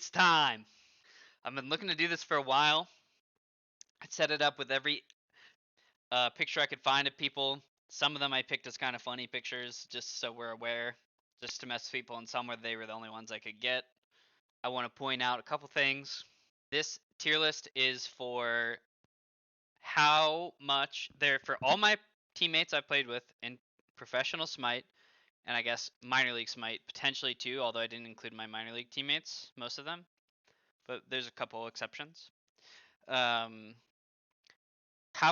It's time. I've been looking to do this for a while. I set it up with every picture I could find of people. Some of them I picked as kind of funny pictures, just so we're aware, just to mess with people, and some where they were the only ones I could get. I want to point out a couple things. This tier list is for how much they're for all my teammates I've played with in professional Smite, and I guess minor league Smite potentially too, although I didn't include my minor league teammates, most of them, but there's a couple exceptions. How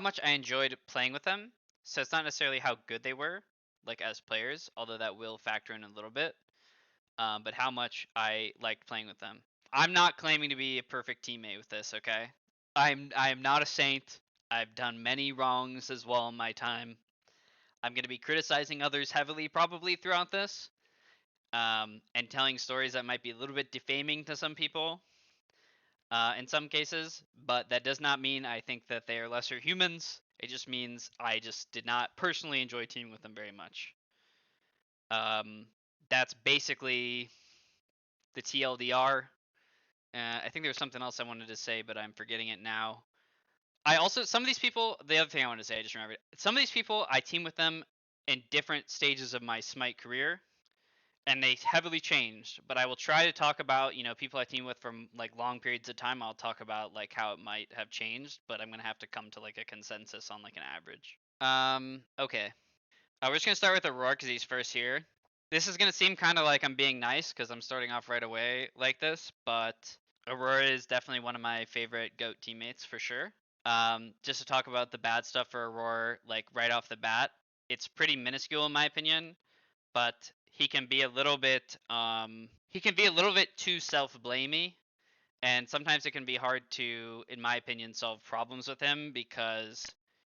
much I enjoyed playing with them. So it's not necessarily how good they were, like as players, although that will factor in a little bit. But how much I liked playing with them. I'm not claiming to be a perfect teammate with this, okay? I am not a saint. I've done many wrongs as well in my time. I'm going to be criticizing others heavily probably throughout this, and telling stories that might be a little bit defaming to some people. In some cases, but that does not mean I think that they are lesser humans. It just means I just did not personally enjoy teaming with them very much. That's basically the TLDR. I think there was something else I wanted to say, but I'm forgetting it now. I also, some of these people, the other thing I want to say, I just remembered, some of these people, I team with them in different stages of my Smite career, and they heavily changed, but I will try to talk about, people I team with from like long periods of time. I'll talk about like how it might have changed, but I'm going to have to come to like a consensus on like an average. Okay. We're just going to start with Aror because he's first here. This is going to seem kind of like I'm being nice because I'm starting off right away like this, but Aror is definitely one of my favorite GOAT teammates for sure. Just to talk about the bad stuff for Aror, like right off the bat, it's pretty minuscule in my opinion, but he can be a little bit too self-blamey, and sometimes it can be hard to, in my opinion, solve problems with him because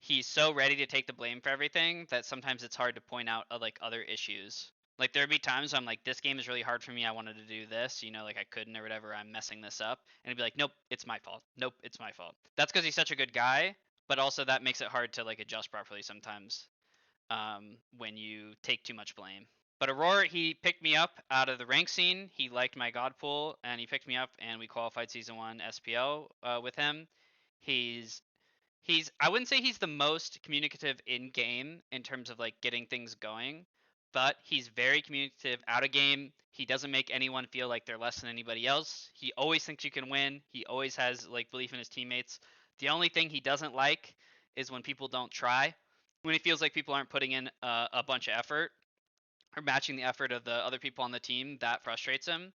he's so ready to take the blame for everything that sometimes it's hard to point out like other issues. Like there'd be times where I'm like, this game is really hard for me. I wanted to do this, like I couldn't or whatever. I'm messing this up, and he'd be like, nope, it's my fault. Nope, it's my fault. That's because he's such a good guy, but also that makes it hard to like adjust properly sometimes when you take too much blame. But Aror, he picked me up out of the rank scene. He liked my god pool, and he picked me up, and we qualified season 1 SPL with him. He's I wouldn't say he's the most communicative in game in terms of like getting things going, but he's very communicative out of game. He doesn't make anyone feel like they're less than anybody else. He always thinks you can win. He always has like belief in his teammates. The only thing he doesn't like is when people don't try. When he feels like people aren't putting in a bunch of effort or matching the effort of the other people on the team, that frustrates him.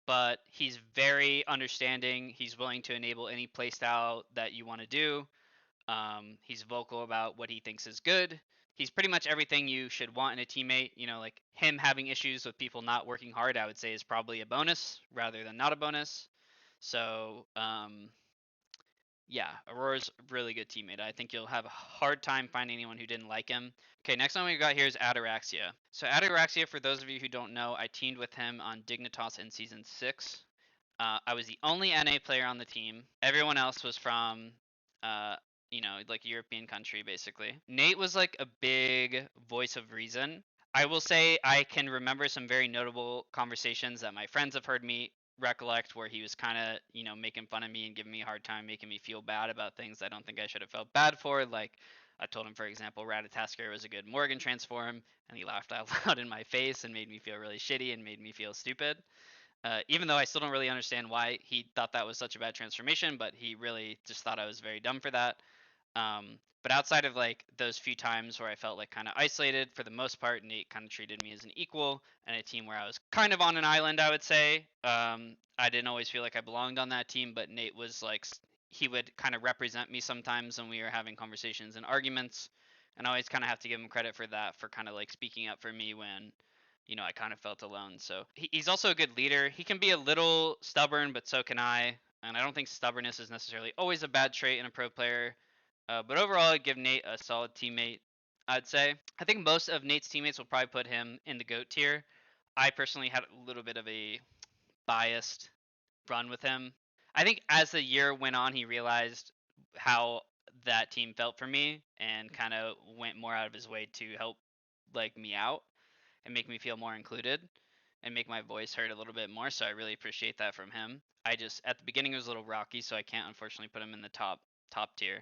But he's very understanding. He's willing to enable any playstyle that you want to do. He's vocal about what he thinks is good. He's pretty much everything you should want in a teammate. Like him having issues with people not working hard, I would say is probably a bonus rather than not a bonus. So, yeah, Aurora's a really good teammate. I think you'll have a hard time finding anyone who didn't like him. Okay, next one we got here is Ataraxia. So Ataraxia, for those of you who don't know, I teamed with him on Dignitas in Season 6. I was the only NA player on the team. Everyone else was from, like European country, basically. Nate was like a big voice of reason. I will say I can remember some very notable conversations that my friends have heard me recollect where he was kind of, making fun of me and giving me a hard time, making me feel bad about things I don't think I should have felt bad for. Like, I told him, for example, Ratatasker was a good Morgan transform, and he laughed out loud in my face and made me feel really shitty and made me feel stupid. Even though I still don't really understand why he thought that was such a bad transformation, but he really just thought I was very dumb for that. But outside of like those few times where I felt like kind of isolated, for the most part, Nate kind of treated me as an equal, and a team where I was kind of on an island, I would say. I didn't always feel like I belonged on that team, but Nate was like, he would kind of represent me sometimes when we were having conversations and arguments, and I always kind of have to give him credit for that, for kind of like speaking up for me when, I kind of felt alone. So he's also a good leader. He can be a little stubborn, but so can I. And I don't think stubbornness is necessarily always a bad trait in a pro player. But overall, I'd give Nate a solid teammate, I'd say. I think most of Nate's teammates will probably put him in the GOAT tier. I personally had a little bit of a biased run with him. I think as the year went on, he realized how that team felt for me and kind of went more out of his way to help like me out and make me feel more included. and make my voice heard a little bit more. So I really appreciate that from him. I just at the beginning it was a little rocky, so I can't unfortunately put him in the top tier.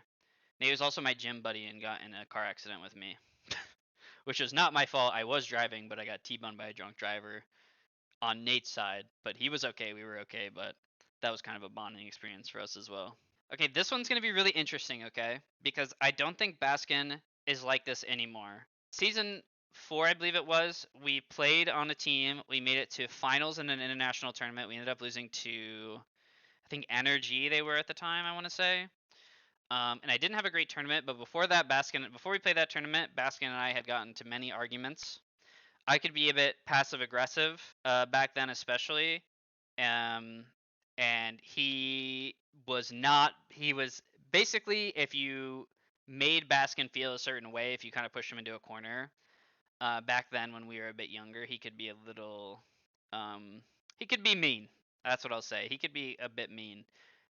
And he was also my gym buddy and got in a car accident with me, which was not my fault. I was driving, but I got T-boned by a drunk driver on Nate's side. But he was okay. We were okay. But that was kind of a bonding experience for us as well. Okay, this one's gonna be really interesting. Okay, because I don't think Baskin is like this anymore. Season 4, I believe it was, we played on a team. We made it to finals in an international tournament. We ended up losing to, I think, Energy they were at the time, I want to say. And I didn't have a great tournament, but before that, before we played that tournament, Baskin and I had gotten into many arguments. I could be a bit passive aggressive back then, especially. And he was not. He was basically, if you made Baskin feel a certain way, if you kind of pushed him into a corner, back then when we were a bit younger, he could be a little. He could be mean. That's what I'll say. He could be a bit mean.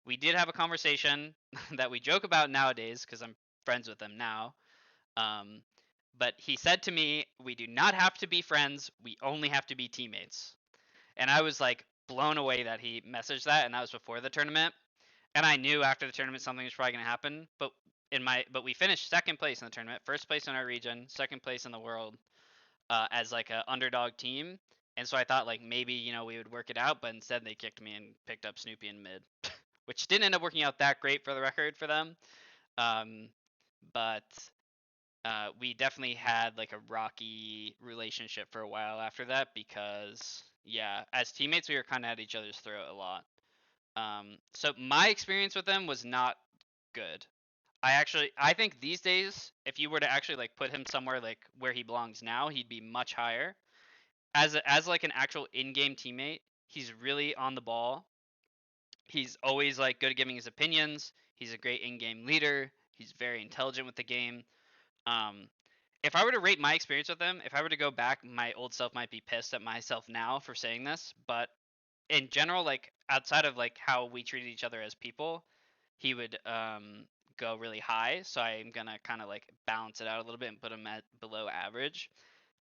We did have a conversation that we joke about nowadays because I'm friends with him now. But he said to me, "We do not have to be friends. We only have to be teammates." And I was like blown away that he messaged that, and that was before the tournament. And I knew after the tournament something was probably gonna happen. But we finished second place in the tournament, first place in our region, second place in the world, as like a underdog team. And so I thought like maybe we would work it out, but instead they kicked me and picked up Snoopy in mid, which didn't end up working out that great for the record for them. But we definitely had like a rocky relationship for a while after that because yeah, as teammates we were kind of at each other's throat a lot. So my experience with them was not good. I think these days, if you were to actually like put him somewhere like where he belongs now, he'd be much higher. As like an actual in-game teammate, he's really on the ball. He's always like good at giving his opinions. He's a great in-game leader. He's very intelligent with the game. If I were to rate my experience with him, if I were to go back, my old self might be pissed at myself now for saying this, but in general, like outside of like how we treated each other as people, he would go really high. So I'm gonna kind of like balance it out a little bit and put him at below average.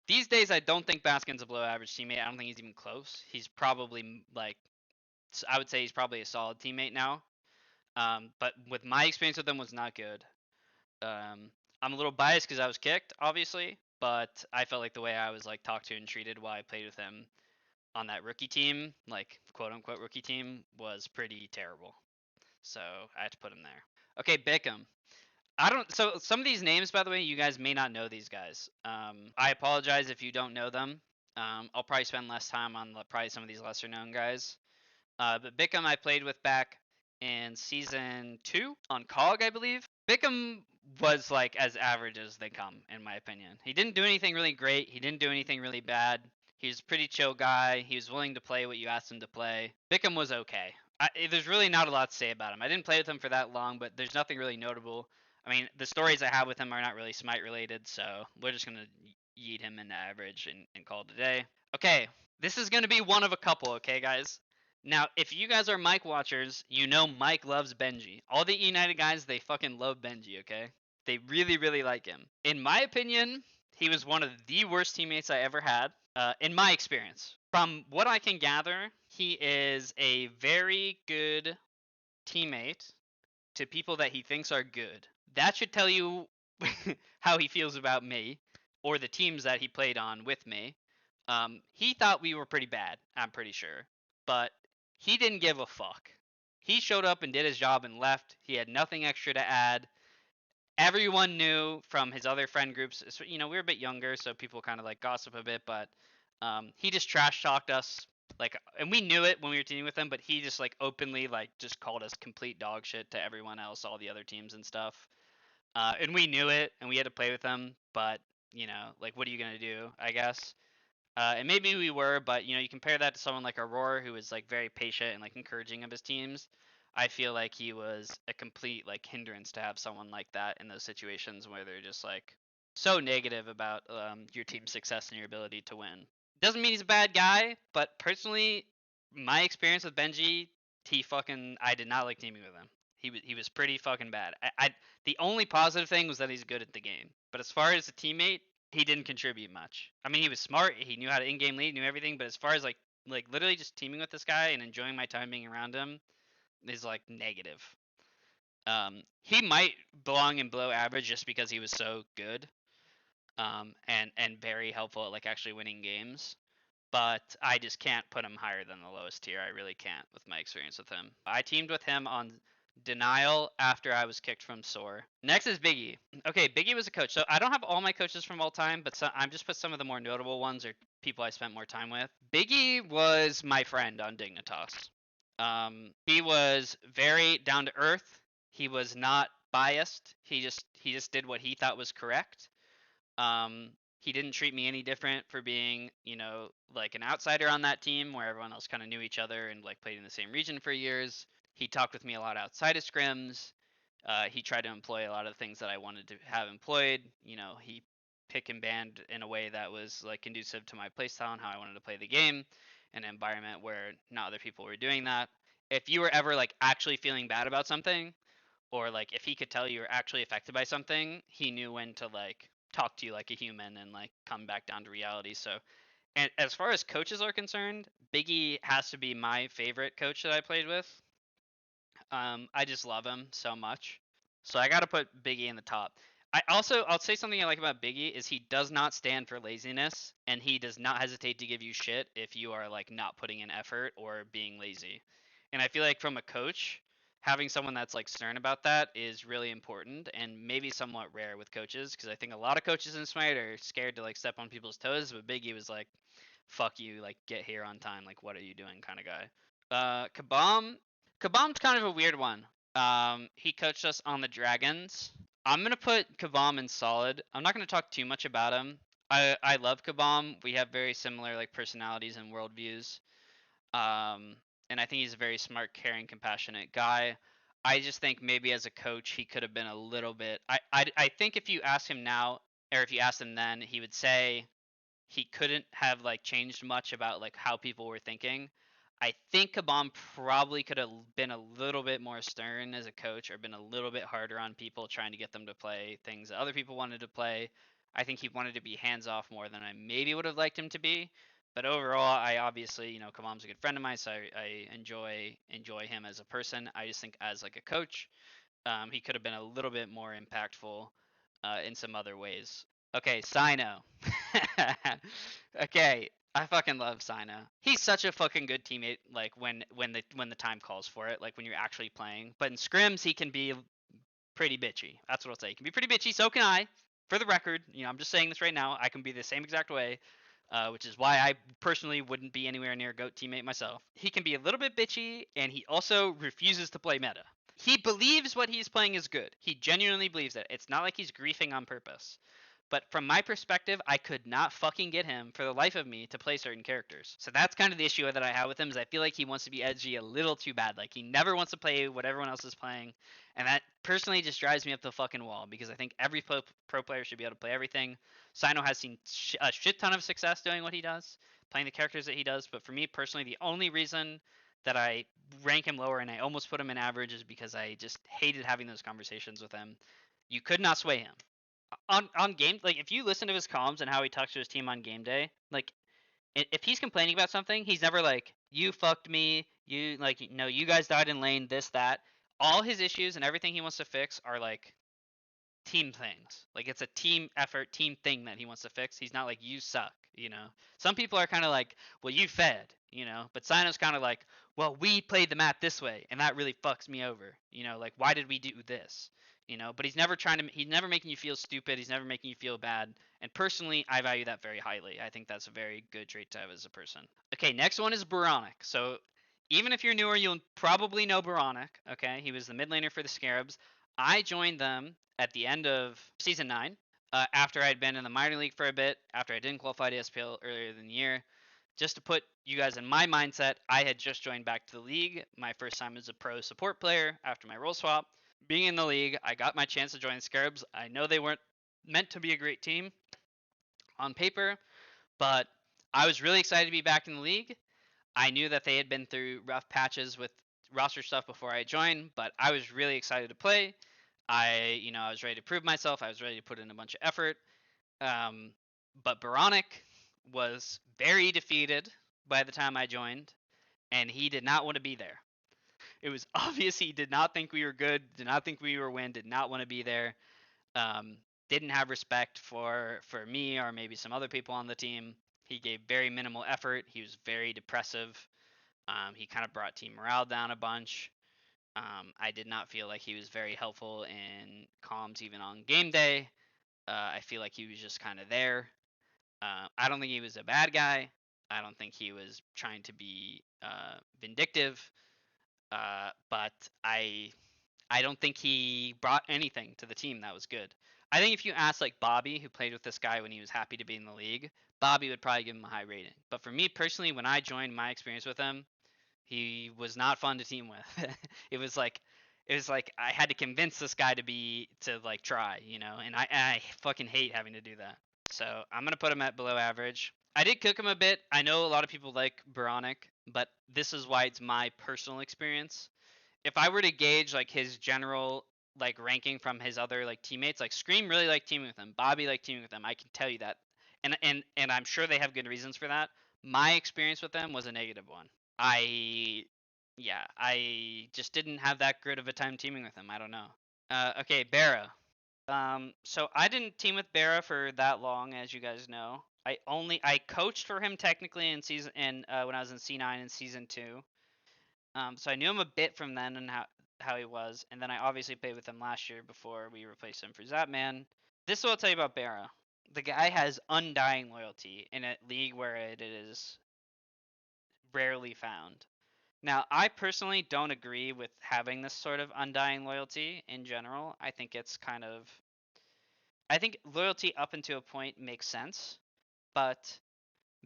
These days, I don't think Baskin's a below average teammate. I don't think he's even close. He's probably like, I would say he's probably a solid teammate now. But with my experience with him was not good. I'm a little biased because I was kicked, obviously, but I felt like the way I was like talked to and treated while I played with him on that rookie team, like quote unquote rookie team, was pretty terrible. So I had to put him there. Okay, Bchm. So some of these names, by the way, you guys may not know these guys. I apologize if you don't know them. I'll probably spend less time on probably some of these lesser known guys. But Bchm I played with back in season 2 on COG, I believe. Bchm was like as average as they come, in my opinion. He didn't do anything really great. He didn't do anything really bad. He was a pretty chill guy. He was willing to play what you asked him to play. Bchm was okay. There's really not a lot to say about him. I didn't play with him for that long, but there's nothing really notable. I mean, the stories I have with him are not really Smite related, so we're just going to yeet him into average and call it a day. Okay, this is going to be one of a couple, okay, guys? Now, if you guys are Mike watchers, you know Mike loves Benji. All the United guys, they fucking love Benji, okay? They really, really like him. In my opinion, he was one of the worst teammates I ever had, in my experience. From what I can gather, he is a very good teammate to people that he thinks are good. That should tell you how he feels about me or the teams that he played on with me. He thought we were pretty bad, I'm pretty sure. But he didn't give a fuck. He showed up and did his job and left. He had nothing extra to add. Everyone knew from his other friend groups, we were a bit younger, so people kind of like gossip a bit, but he just trash talked us. Like, and we knew it when we were teaming with him, but he just like openly like just called us complete dog shit to everyone else, all the other teams and stuff. And we knew it, and we had to play with him, but like, what are you gonna do? I guess. And maybe we were, but you compare that to someone like Aror, who was like very patient and like encouraging of his teams. I feel like he was a complete like hindrance to have someone like that in those situations where they're just like so negative about your team's success and your ability to win. Doesn't mean he's a bad guy, but personally, my experience with Benji, I did not like teaming with him. He was pretty fucking bad. The only positive thing was that he's good at the game, but as far as a teammate, he didn't contribute much. I mean, he was smart. He knew how to in-game lead, knew everything. But as far as like literally just teaming with this guy and enjoying my time being around him is like negative. He might belong in below average just because he was so good, and very helpful at like actually winning games. But I just can't put him higher than the lowest tier. I really can't with my experience with him. I teamed with him on Denial after I was kicked from Soar. Next is Biggy. Okay, Biggy was a coach. So I don't have all my coaches from all time, but I'm just put some of the more notable ones or people I spent more time with. Biggy was my friend on Dignitas. He was very down to earth. He was not biased. He just did what he thought was correct. He didn't treat me any different for being, like an outsider on that team where everyone else kind of knew each other and like played in the same region for years. He talked with me a lot outside of scrims. He tried to employ a lot of the things that I wanted to have employed. He pick and banned in a way that was like conducive to my playstyle and how I wanted to play the game, in an environment where not other people were doing that. If you were ever like actually feeling bad about something, or like if he could tell you were actually affected by something, he knew when to like talk to you like a human and like come back down to reality. So, and as far as coaches are concerned, Biggie has to be my favorite coach that I played with. I just love him so much. So I got to put Biggie in the top. I'll say something I like about Biggie is he does not stand for laziness, and he does not hesitate to give you shit if you are like not putting in effort or being lazy. And I feel like from a coach, having someone that's like stern about that is really important and maybe somewhat rare with coaches, because I think a lot of coaches in Smite are scared to like step on people's toes, but Biggie was like, fuck you, like get here on time, like what are you doing kind of guy. Cabom's kind of a weird one. He coached us on the Dragons. I'm gonna put Cabom in solid. I'm not gonna talk too much about him. I love Cabom. We have very similar like personalities and worldviews. And I think he's a very smart, caring, compassionate guy. I just think maybe as a coach he could have been a little bit. I think if you ask him now, or if you asked him then, he would say he couldn't have like changed much about like how people were thinking. I think Cabom probably could have been a little bit more stern as a coach, or been a little bit harder on people, trying to get them to play things that other people wanted to play. I think he wanted to be hands off more than I maybe would have liked him to be. But overall, I obviously, Cabom's a good friend of mine, so I enjoy him as a person. I just think as like a coach, he could have been a little bit more impactful in some other ways. Okay, Cyno. Okay, I fucking love Cyno. He's such a fucking good teammate. Like when the time calls for it, like when you're actually playing. But in scrims, he can be pretty bitchy. That's what I'll say. He can be pretty bitchy. So can I. For the record, I'm just saying this right now. I can be the same exact way, which is why I personally wouldn't be anywhere near a GOAT teammate myself. He can be a little bit bitchy, and he also refuses to play meta. He believes what he's playing is good. He genuinely believes it. It's not like he's griefing on purpose. But from my perspective, I could not fucking get him for the life of me to play certain characters. So that's kind of the issue that I have with him, is I feel like he wants to be edgy a little too bad. Like he never wants to play what everyone else is playing. And that personally just drives me up the fucking wall, because I think every pro player should be able to play everything. Cyno has seen a shit ton of success doing what he does, playing the characters that he does. But for me personally, the only reason that I rank him lower and I almost put him in average is because I just hated having those conversations with him. You could not sway him. On game, like if you listen to his comms and how he talks to his team on game day, like if he's complaining about something, he's never like, you fucked me, you like, no, you guys died in lane, this, that. All his issues and everything he wants to fix are like team things. Like it's a team effort, team thing that he wants to fix. He's not like, you suck, Some people are kind of like, well, you fed, but Cyno's kind of like, well, we played the map this way and that really fucks me over, like why did we do this? But he's never making you feel stupid. He's never making you feel bad. And personally, I value that very highly. I think that's a very good trait to have as a person. Okay, next one is BaRRaCCuDDa. So even if you're newer, you'll probably know BaRRaCCuDDa. Okay, he was the mid laner for the Scarabs. I joined them at the end of Season 9, after I had been in the minor league for a bit, after I didn't qualify to SPL earlier in the year. Just to put you guys in my mindset, I had just joined back to the league. My first time as a pro support player after my role swap. Being in the league, I got my chance to join the Scarabs. I know they weren't meant to be a great team on paper, but I was really excited to be back in the league. I knew that they had been through rough patches with roster stuff before I joined, but I was really excited to play. I was ready to prove myself. I was ready to put in a bunch of effort. But oBoronic was very defeated by the time I joined, and he did not want to be there. It was obvious he did not think we were good, did not think we were win, did not want to be there. Didn't have respect for me or maybe some other people on the team. He gave very minimal effort. He was very depressive. He kind of brought team morale down a bunch. I did not feel like he was very helpful in comms even on game day. I feel like he was just kind of there. I don't think he was a bad guy. I don't think he was trying to be vindictive. But I don't think he brought anything to the team that was good. I think if you ask like Bobby, who played with this guy when he was happy to be in the league, Bobby would probably give him a high rating. But for me personally, when I joined, my experience with him, he was not fun to team with. it was like I had to convince this guy to like try, and I fucking hate having to do that. So I'm gonna put him at below average. I did cook him a bit. I know a lot of people like oBoronic, but this is why it's my personal experience. If I were to gauge like his general like ranking from his other like teammates, like Scream really liked teaming with him, Bobby liked teaming with him. I can tell you that, and I'm sure they have good reasons for that. My experience with them was a negative one. I just didn't have that good of a time teaming with him. I don't know. Okay, BaRRaCCuDDa. So I didn't team with BaRRaCCuDDa for that long, as you guys know. I coached for him technically in season when I was in C9 in season 2. So I knew him a bit from then and how he was, and then I obviously played with him last year before we replaced him for Zapman. This is what I'll tell you about BaRRaCCuDDa. The guy has undying loyalty in a league where it is rarely found. Now, I personally don't agree with having this sort of undying loyalty in general. I think loyalty up until a point makes sense, but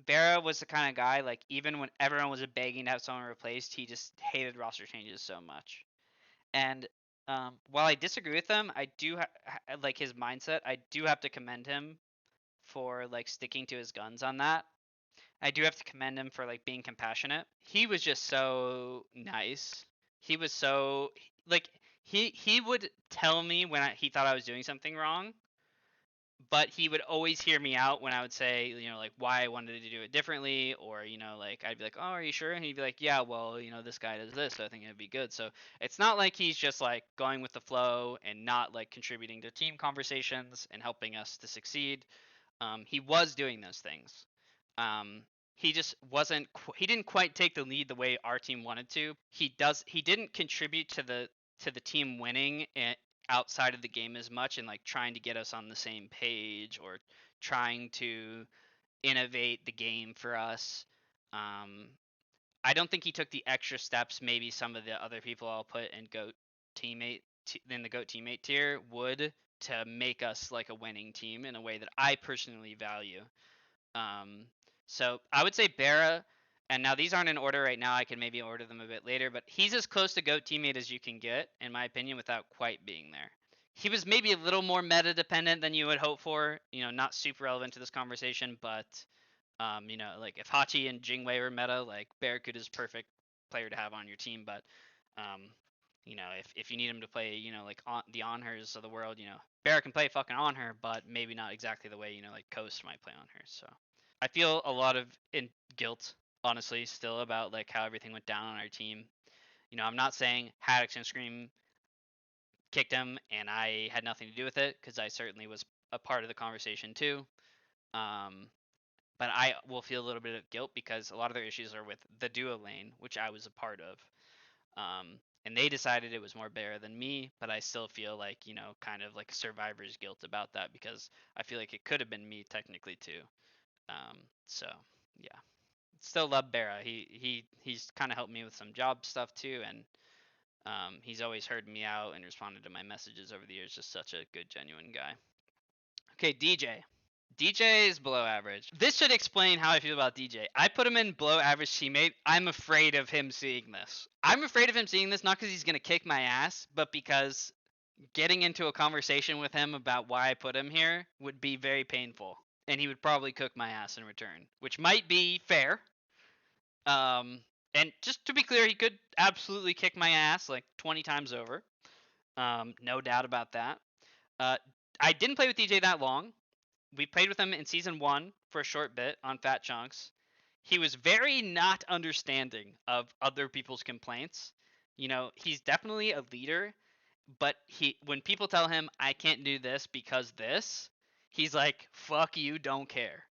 BaRRaCCuDDa was the kind of guy, like, even when everyone was begging to have someone replaced, he just hated roster changes so much. And while I disagree with him, I do like his mindset. I do have to commend him for like sticking to his guns on that. I do have to commend him for like being compassionate. He was just so nice. He was so like he would tell me when he thought I was doing something wrong, but he would always hear me out when I would say, like why I wanted to do it differently, or like I'd be like, "Oh, are you sure?" And he'd be like, "Yeah, well, this guy does this, so I think it'd be good." So it's not like he's just like going with the flow and not like contributing to team conversations and helping us to succeed. He was doing those things. He just wasn't. He didn't quite take the lead the way our team wanted to. He didn't contribute to the team winning outside of the game as much, and like trying to get us on the same page or trying to innovate the game for us. I don't think he took the extra steps maybe some of the other people I'll put in GOAT teammate in the GOAT teammate tier would to make us like a winning team in a way that I personally value. So I would say BaRRaCCuDDa, and now these aren't in order right now. I can maybe order them a bit later, but he's as close to GOAT teammate as you can get, in my opinion, without quite being there. He was maybe a little more meta dependent than you would hope for. Not super relevant to this conversation, but like if Hachi and Jingwei were meta, like BaRRaCCuDDa is perfect player to have on your team. But if you need him to play, like the Onhers of the world, BaRRaCCuDDa can play fucking Onher, but maybe not exactly the way like Coast might play Onher. So I feel a lot of guilt, honestly, still about like how everything went down on our team. I'm not saying Haddix and Scream kicked him and I had nothing to do with it, because I certainly was a part of the conversation too. But I will feel a little bit of guilt because a lot of their issues are with the duo lane, which I was a part of. And they decided it was more BaRRaCCuDDa than me, but I still feel like, kind of like survivor's guilt about that, because I feel like it could have been me technically too. So yeah, still love BaRRaCCuDDa. He's kind of helped me with some job stuff too, and he's always heard me out and responded to my messages over the years. Just such a good, genuine guy. Okay, DJ. DJ is below average. This should explain how I feel about DJ. I put him in below average teammate. I'm afraid of him seeing this. I'm afraid of him seeing this, not because he's going to kick my ass, but because getting into a conversation with him about why I put him here would be very painful. And he would probably cook my ass in return, which might be fair. And just to be clear, he could absolutely kick my ass like 20 times over. No doubt about that. I didn't play with DJ that long. we played with him in season 1 for a short bit on Fat Chunks. He was very not understanding of other people's complaints. You know, he's definitely a leader, but when people tell him I can't do this because this, he's like, fuck you, don't care.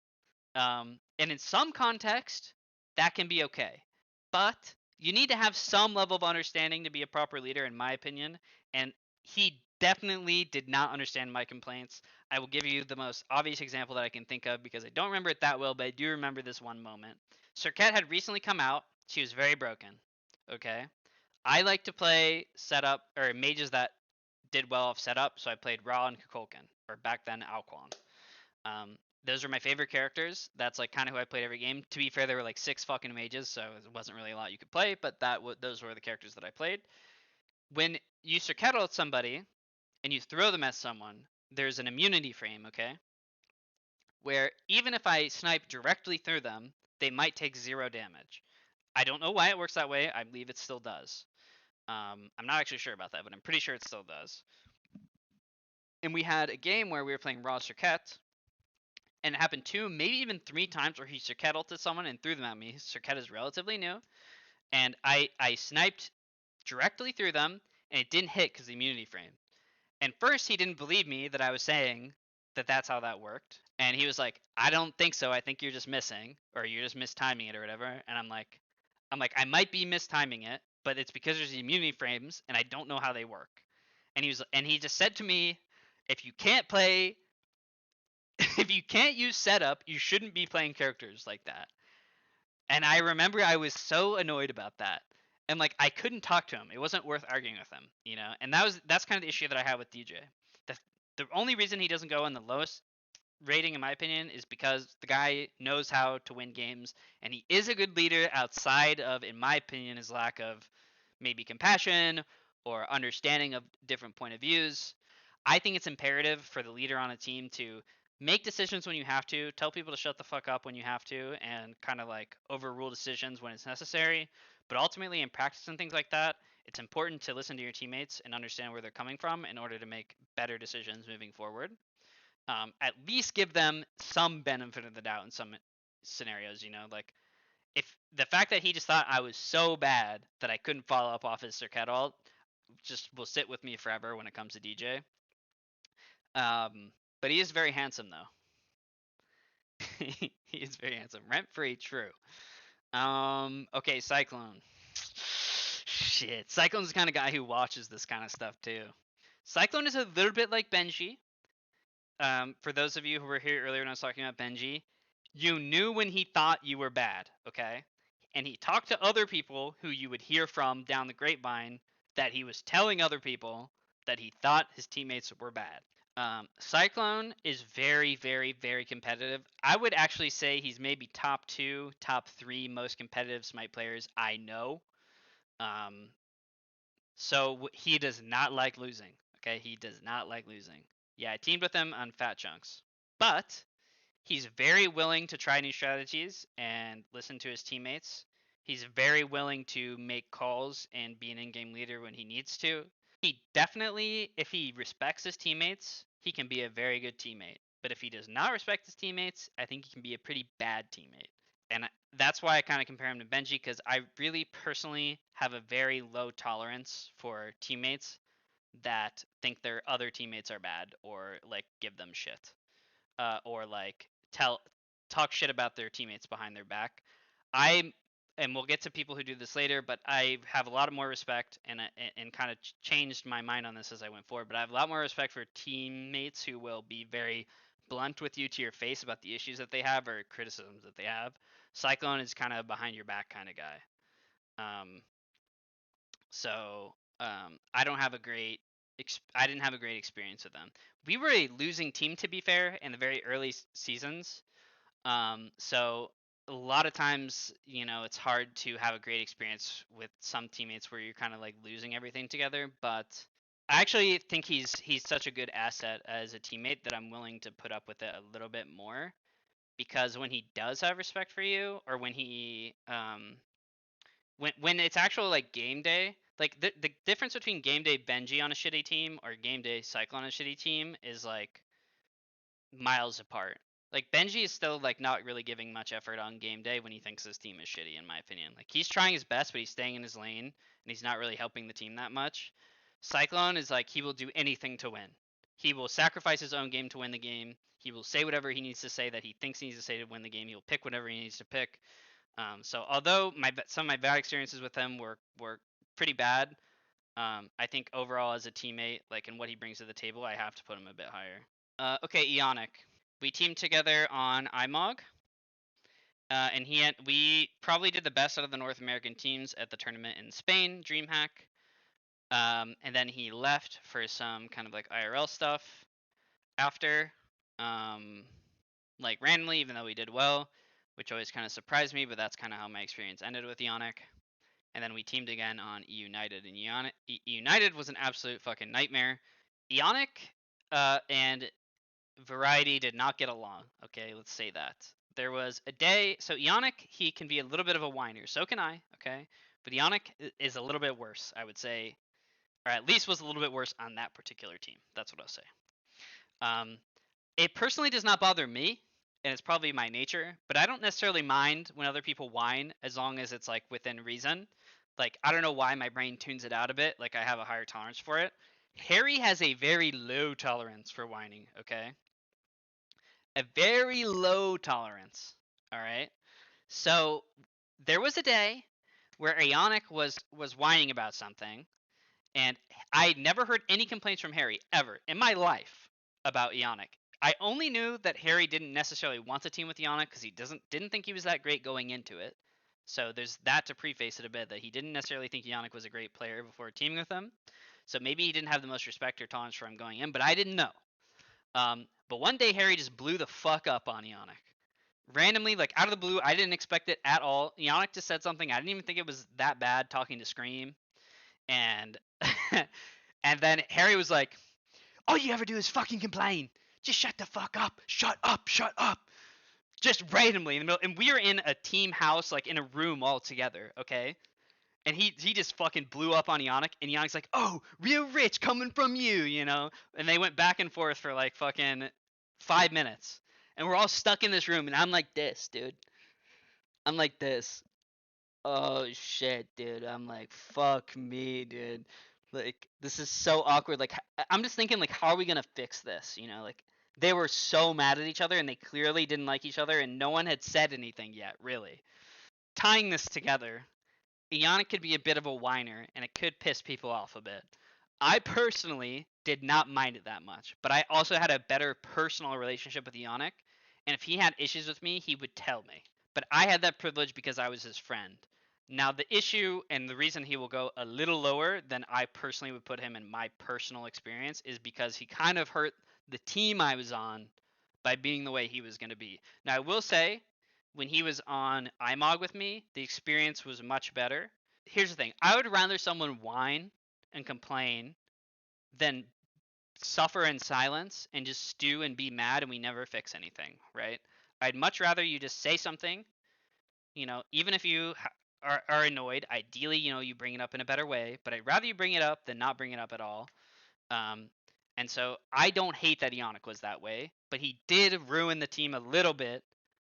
And in some context, that can be okay. But you need to have some level of understanding to be a proper leader, in my opinion. And he definitely did not understand my complaints. I will give you the most obvious example that I can think of because I don't remember it that well, but I do remember this one moment. Serket had recently come out. She was very broken. Okay. I like to play setup or mages that did well off setup, so I played Ra and Kukulkan, or back then Alquan. Those are my favorite characters. That's like kind of who I played every game. To be fair, there were like 6 fucking mages, so it wasn't really a lot you could play, but those were the characters that I played. When you Circettle at somebody and you throw them at someone, there's an immunity frame, okay? Where even if I snipe directly through them, they might take 0 damage. I don't know why it works that way. I believe it still does. I'm not actually sure about that, but I'm pretty sure it still does. And we had a game where we were playing Raw Circuit, and it happened 2, maybe even 3 times where he Circettled to someone and threw them at me. Circuit is relatively new, and I sniped directly through them, and it didn't hit because the immunity frame. And first, he didn't believe me that I was saying that that's how that worked, and he was like, "I don't think so. I think you're just missing, or you're just mistiming it, or whatever." And I'm like, I might be mistiming it, but it's because there's the immunity frames, and I don't know how they work. And he just said to me, "If you can't play." If you can't use setup, you shouldn't be playing characters like that. And I remember I was so annoyed about that. And like I couldn't talk to him. It wasn't worth arguing with him, you know? And that's kind of the issue that I have with DJ. The only reason he doesn't go in the lowest rating in my opinion is because the guy knows how to win games and he is a good leader outside of, in my opinion, his lack of maybe compassion or understanding of different point of views. I think it's imperative for the leader on a team to make decisions when you have to, tell people to shut the fuck up when you have to, and kind of like overrule decisions when it's necessary. But ultimately, in practice and things like that, it's important to listen to your teammates and understand where they're coming from in order to make better decisions moving forward. At least give them some benefit of the doubt in some scenarios, you know, like if the fact that he just thought I was so bad that I couldn't follow up off his Circuit ult just will sit with me forever when it comes to DJ. But he is very handsome though. He is very handsome. Rent free, true. Okay, Cyclone. Shit. Cyclone's the kind of guy who watches this kind of stuff too. Cyclone is a little bit like Benji. For those of you who were here earlier when I was talking about Benji, you knew when he thought you were bad, okay? And he talked to other people who you would hear from down the grapevine that he was telling other people that he thought his teammates were bad. Cyclone is very, very, very competitive. I would actually say he's maybe top 2, top 3 most competitive Smite players I know. So he does not like losing. Okay, he does not like losing. Yeah, I teamed with him on Fat Chunks, but he's very willing to try new strategies and listen to his teammates. He's very willing to make calls and be an in-game leader when he needs to. He definitely, if he respects his teammates, he can be a very good teammate. But if he does not respect his teammates, I think he can be a pretty bad teammate. And that's why I kind of compare him to Benji, because I really personally have a very low tolerance for teammates that think their other teammates are bad or like give them shit, or like talk shit about their teammates behind their back. And we'll get to people who do this later, but I have a lot of more respect and kind of changed my mind on this as I went forward. But I have a lot more respect for teammates who will be very blunt with you to your face about the issues that they have or criticisms that they have. Cyclone is kind of behind your back kind of guy. I don't have a great I didn't have a great experience with them. We were a losing team, to be fair, in the very early seasons. So a lot of times, you know, it's hard to have a great experience with some teammates where you're kind of like losing everything together. But I actually think he's such a good asset as a teammate that I'm willing to put up with it a little bit more, because when he does have respect for you, or when he when it's actual like game day, like the difference between game day Benji on a shitty team or game day Cyclone on a shitty team is like miles apart. Like Benji is still like not really giving much effort on game day when he thinks his team is shitty, in my opinion. Like he's trying his best, but he's staying in his lane and he's not really helping the team that much. Cyclone is like he will do anything to win. He will sacrifice his own game to win the game. He will say whatever he needs to say that he thinks he needs to say to win the game. He'll pick whatever he needs to pick. So although some of my bad experiences with him were pretty bad, I think overall as a teammate, like and what he brings to the table, I have to put him a bit higher. Okay, Eonic. We teamed together on IMOG, and we probably did the best out of the North American teams at the tournament in Spain, DreamHack. And then he left for some kind of like IRL stuff after, like randomly, even though we did well, which always kind of surprised me, but that's kind of how my experience ended with Eonic. And then we teamed again on United, and United was an absolute fucking nightmare. Eonic and Variety did not get along. Okay, let's say that. There was a day, so Eonic, he can be a little bit of a whiner. So can I, okay? But Eonic is a little bit worse, I would say, or at least was a little bit worse on that particular team. That's what I'll say. It personally does not bother me, and it's probably my nature, but I don't necessarily mind when other people whine as long as it's like within reason. Like I don't know why my brain tunes it out a bit, like I have a higher tolerance for it. Harry has a very low tolerance for whining, okay? A very low tolerance. All right. So there was a day where Eonic was whining about something, and I never heard any complaints from Harry ever in my life about Eonic. I only knew that Harry didn't necessarily want to team with Eonic because he didn't think he was that great going into it. So there's that to preface it a bit, that he didn't necessarily think Eonic was a great player before teaming with him. So maybe he didn't have the most respect or tolerance for him going in, but I didn't know. But one day Harry just blew the fuck up on Eonic. Randomly, like out of the blue, I didn't expect it at all. Eonic just said something. I didn't even think it was that bad talking to Scream. And and then Harry was like, all you ever do is fucking complain. Just shut the fuck up. Shut up. Shut up. Just randomly in the middle. And we were in a team house, like in a room all together, okay? And he just fucking blew up on Eonic, and Eonic's like, oh, real rich coming from you, you know? And they went back and forth for like fucking 5 minutes. And we're all stuck in this room, and I'm like this, dude. I'm like this. Oh shit, dude. I'm like, fuck me, dude. Like, this is so awkward. Like, I'm just thinking, like, how are we gonna fix this? You know, like, they were so mad at each other, and they clearly didn't like each other, and no one had said anything yet, really. Tying this together, Eonic could be a bit of a whiner, and it could piss people off a bit. I personally did not mind it that much, but I also had a better personal relationship with Eonic, and if he had issues with me, he would tell me. But I had that privilege because I was his friend. Now, the issue and the reason he will go a little lower than I personally would put him in my personal experience is because he kind of hurt the team I was on by being the way he was going to be. Now, I will say, when he was on IMOG with me, the experience was much better. Here's the thing. I would rather someone whine and complain than suffer in silence and just stew and be mad and we never fix anything, right? I'd much rather you just say something, you know, even if you are annoyed, ideally, you know, you bring it up in a better way, but I'd rather you bring it up than not bring it up at all. And so I don't hate that Eonic was that way, but he did ruin the team a little bit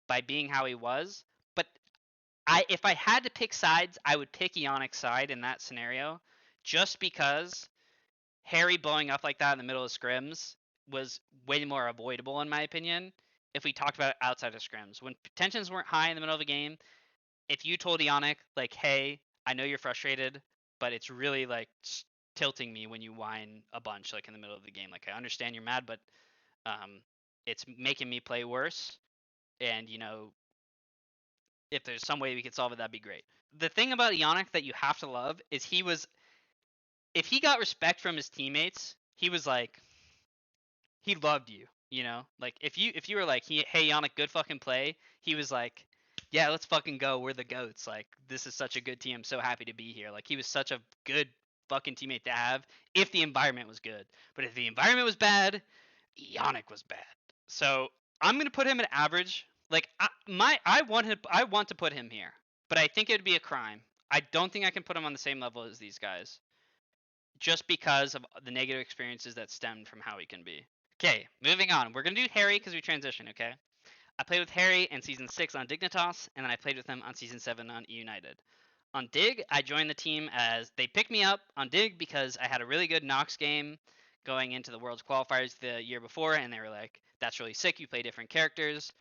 by being how he was. But if I had to pick sides, I would pick Eonic's side in that scenario, just because Harry blowing up like that in the middle of scrims was way more avoidable, in my opinion, if we talked about it outside of scrims. When tensions weren't high in the middle of the game, if you told Eonic, like, hey, I know you're frustrated, but it's really, like, tilting me when you whine a bunch, like, in the middle of the game. Like, I understand you're mad, but it's making me play worse. And, you know, if there's some way we could solve it, that'd be great. The thing about Eonic that you have to love is if he got respect from his teammates, he was like, he loved you, you know? Like, if you were like, hey, Eonic, good fucking play, he was like, yeah, let's fucking go. We're the GOATs. Like, this is such a good team. I'm so happy to be here. Like, he was such a good fucking teammate to have if the environment was good. But if the environment was bad, Eonic was bad. So I'm gonna put him at average. Like, I want to put him here, but I think it would be a crime. I don't think I can put him on the same level as these guys, just because of the negative experiences that stemmed from how he can be. Okay, moving on. We're gonna do Harry because we transition. Okay. I played with Harry in season 6 on Dignitas, and then I played with him on season 7 on United. On Dig, I joined the team as they picked me up on Dig because I had a really good Nox game going into the Worlds qualifiers the year before, and they were like, "That's really sick. You play different characters.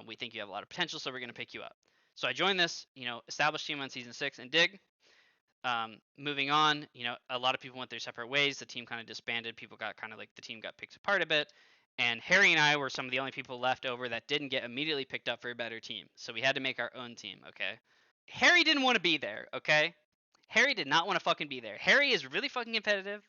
We think you have a lot of potential, so we're gonna pick you up." So I joined this, established team on season 6 and Dig. Moving on, a lot of people went their separate ways. The team kind of disbanded. People got kind of like the team got picked apart a bit. And Harry and I were some of the only people left over that didn't get immediately picked up for a better team. So we had to make our own team, okay? Harry didn't want to be there, okay? Harry did not want to fucking be there. Harry is really fucking competitive.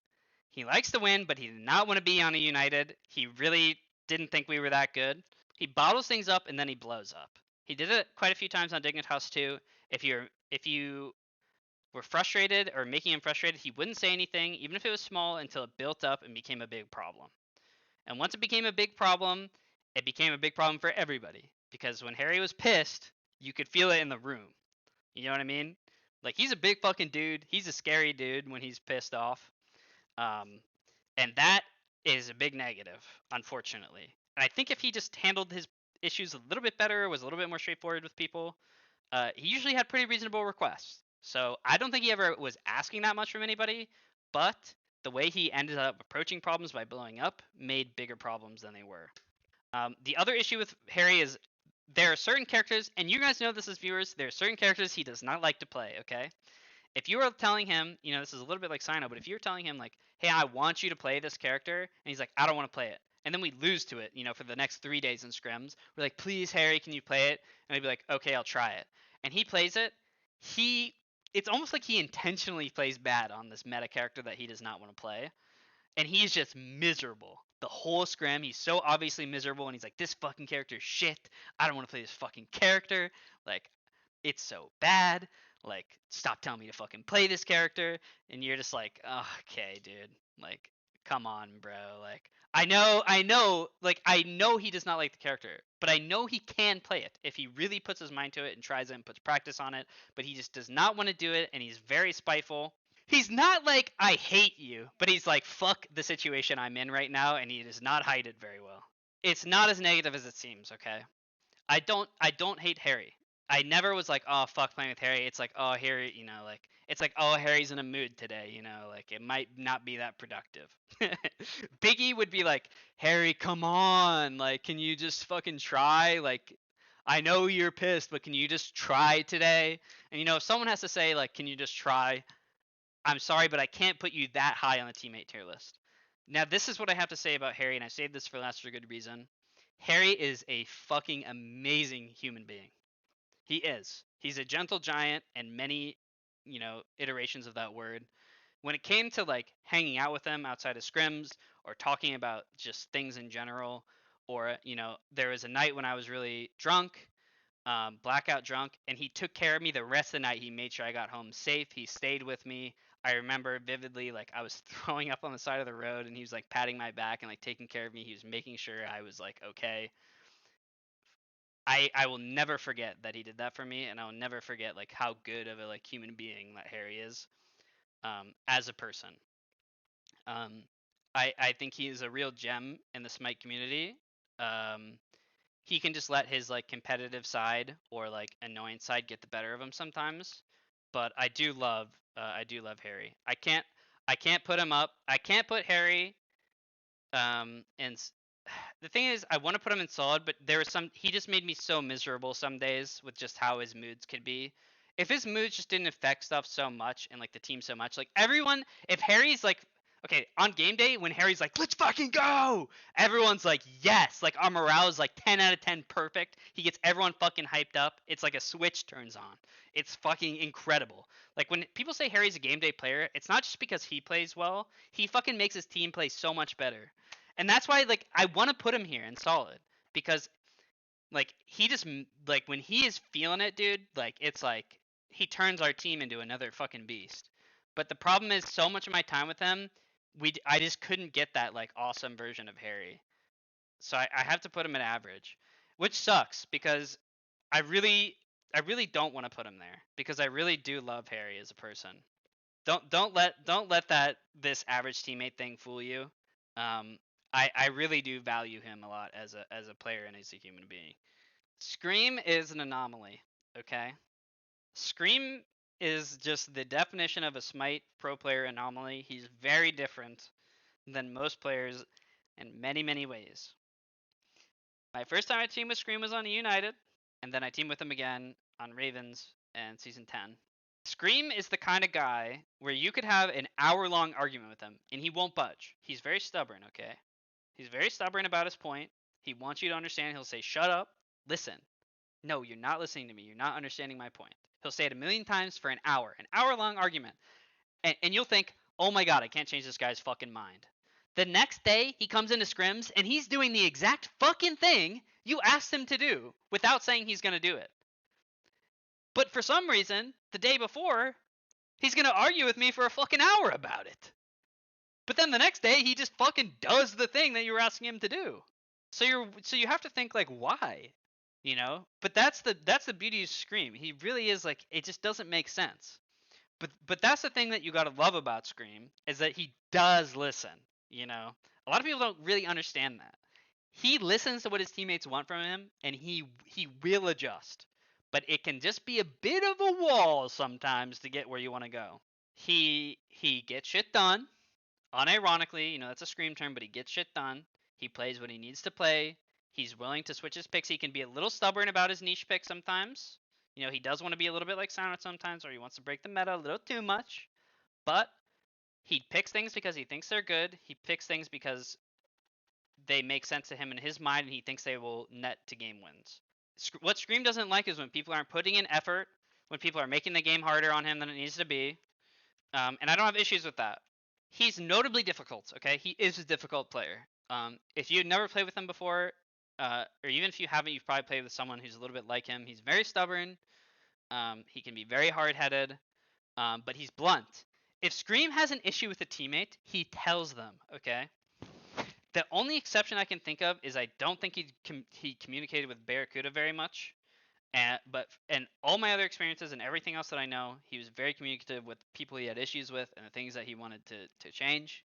He likes to win, but he did not want to be on a United. He really didn't think we were that good. He bottles things up and then he blows up. He did it quite a few times on Dignitas too. If you were frustrated or making him frustrated, he wouldn't say anything, even if it was small, until it built up and became a big problem. And once it became a big problem, it became a big problem for everybody. Because when Harry was pissed, you could feel it in the room. You know what I mean? Like, he's a big fucking dude. He's a scary dude when he's pissed off. And that is a big negative, unfortunately. And I think if he just handled his issues a little bit better, was a little bit more straightforward with people, he usually had pretty reasonable requests. So I don't think he ever was asking that much from anybody, but the way he ended up approaching problems by blowing up made bigger problems than they were. The other issue with Harry is there are certain characters, and you guys know this as viewers, there are certain characters he does not like to play, okay? If you are telling him, this is a little bit like Cyno, but if you're telling him, like, hey, I want you to play this character, and he's like, I don't want to play it, and then we lose to it, for the next 3 days in scrims, we're like, please, Harry, can you play it? And he'd be like, okay, I'll try it. And he plays it, it's almost like he intentionally plays bad on this meta character that he does not want to play. And he's just miserable. The whole scrim, he's so obviously miserable, and he's like, this fucking character is shit. I don't want to play this fucking character. Like, it's so bad. Like, stop telling me to fucking play this character. And you're just like, oh, okay, dude. Like, come on, bro. Like, I know he does not like the character, but I know he can play it if he really puts his mind to it and tries it and puts practice on it, but he just does not want to do it, and he's very spiteful. He's not like, I hate you, but he's like, fuck the situation I'm in right now, and he does not hide it very well. It's not as negative as it seems, okay? I don't hate Harry. I never was like, oh, fuck playing with Harry. It's like, oh, Harry, it's like, oh, Harry's in a mood today, like it might not be that productive. Biggy would be like, Harry, come on, like, can you just fucking try? Like, I know you're pissed, but can you just try today? And if someone has to say, like, can you just try? I'm sorry, but I can't put you that high on the teammate tier list. Now, this is what I have to say about Harry, and I saved this for last for good reason. Harry is a fucking amazing human being. He is. He's a gentle giant and many, iterations of that word. When it came to like hanging out with him outside of scrims or talking about just things in general, or there was a night when I was really drunk, blackout drunk, and he took care of me the rest of the night. He made sure I got home safe. He stayed with me. I remember vividly, like, I was throwing up on the side of the road, and he was like patting my back and like taking care of me. He was making sure I was like okay. I will never forget that he did that for me, and I will never forget like how good of a like human being that Harry is, as a person. I think he is a real gem in the Smite community. He can just let his like competitive side or like annoyance side get the better of him sometimes, but I do love Harry. I can't put him up. I can't put Harry and the thing is, I want to put him in solid, but he just made me so miserable some days with just how his moods could be. If his moods just didn't affect stuff so much and like the team so much, like everyone, if Harry's like, okay, on game day when Harry's like, let's fucking go, everyone's like, yes, like our morale is like 10 out of 10 perfect. He gets everyone fucking hyped up. It's like a switch turns on. It's fucking incredible. Like when people say Harry's a game day player, it's not just because he plays well. He fucking makes his team play so much better. And that's why, like, I want to put him here in solid because, like, he just like when he is feeling it, dude. Like, it's like he turns our team into another fucking beast. But the problem is, so much of my time with him, I just couldn't get that like awesome version of Harry. So I have to put him at average, which sucks because I really don't want to put him there because I really do love Harry as a person. Don't let this average teammate thing fool you. I really do value him a lot as a player and as a human being. Scream is an anomaly, okay? Scream is just the definition of a Smite pro player anomaly. He's very different than most players in many, many ways. My first time I teamed with Scream was on United, and then I teamed with him again on Ravens in Season 10. Scream is the kind of guy where you could have an hour-long argument with him, and he won't budge. He's very stubborn, okay? He's very stubborn about his point. He wants you to understand. He'll say, shut up, listen. No, you're not listening to me. You're not understanding my point. He'll say it a million times for an hour-long argument. And you'll think, oh my god, I can't change this guy's fucking mind. The next day, he comes into scrims, and he's doing the exact fucking thing you asked him to do without saying he's going to do it. But for some reason, the day before, he's going to argue with me for a fucking hour about it. But then the next day, he just fucking does the thing that you were asking him to do. So you have to think, like, why? You know? But that's the beauty of Scream. He really is, like, it just doesn't make sense. But that's the thing that you gotta love about Scream, is that he does listen, you know? A lot of people don't really understand that. He listens to what his teammates want from him, and he will adjust. But it can just be a bit of a wall sometimes to get where you want to go. He gets shit done. Unironically, you know, that's a Scream term, but he gets shit done. He plays what he needs to play. He's willing to switch his picks. He can be a little stubborn about his niche pick sometimes. You know, he does want to be a little bit like Cyno sometimes, or he wants to break the meta a little too much. But he picks things because he thinks they're good. He picks things because they make sense to him in his mind, and he thinks they will net to game wins. What Scream doesn't like is when people aren't putting in effort, when people are making the game harder on him than it needs to be. And I don't have issues with that. He's notably difficult, okay? He is a difficult player. If you've never played with him before, or even if you haven't, you've probably played with someone who's a little bit like him. He's very stubborn. He can be very hard-headed, but he's blunt. If Scream has an issue with a teammate, he tells them, okay? The only exception I can think of is I don't think he communicated with BaRRaCCuDDa very much. But all my other experiences and everything else that I know, he was very communicative with people he had issues with and the things that he wanted to change.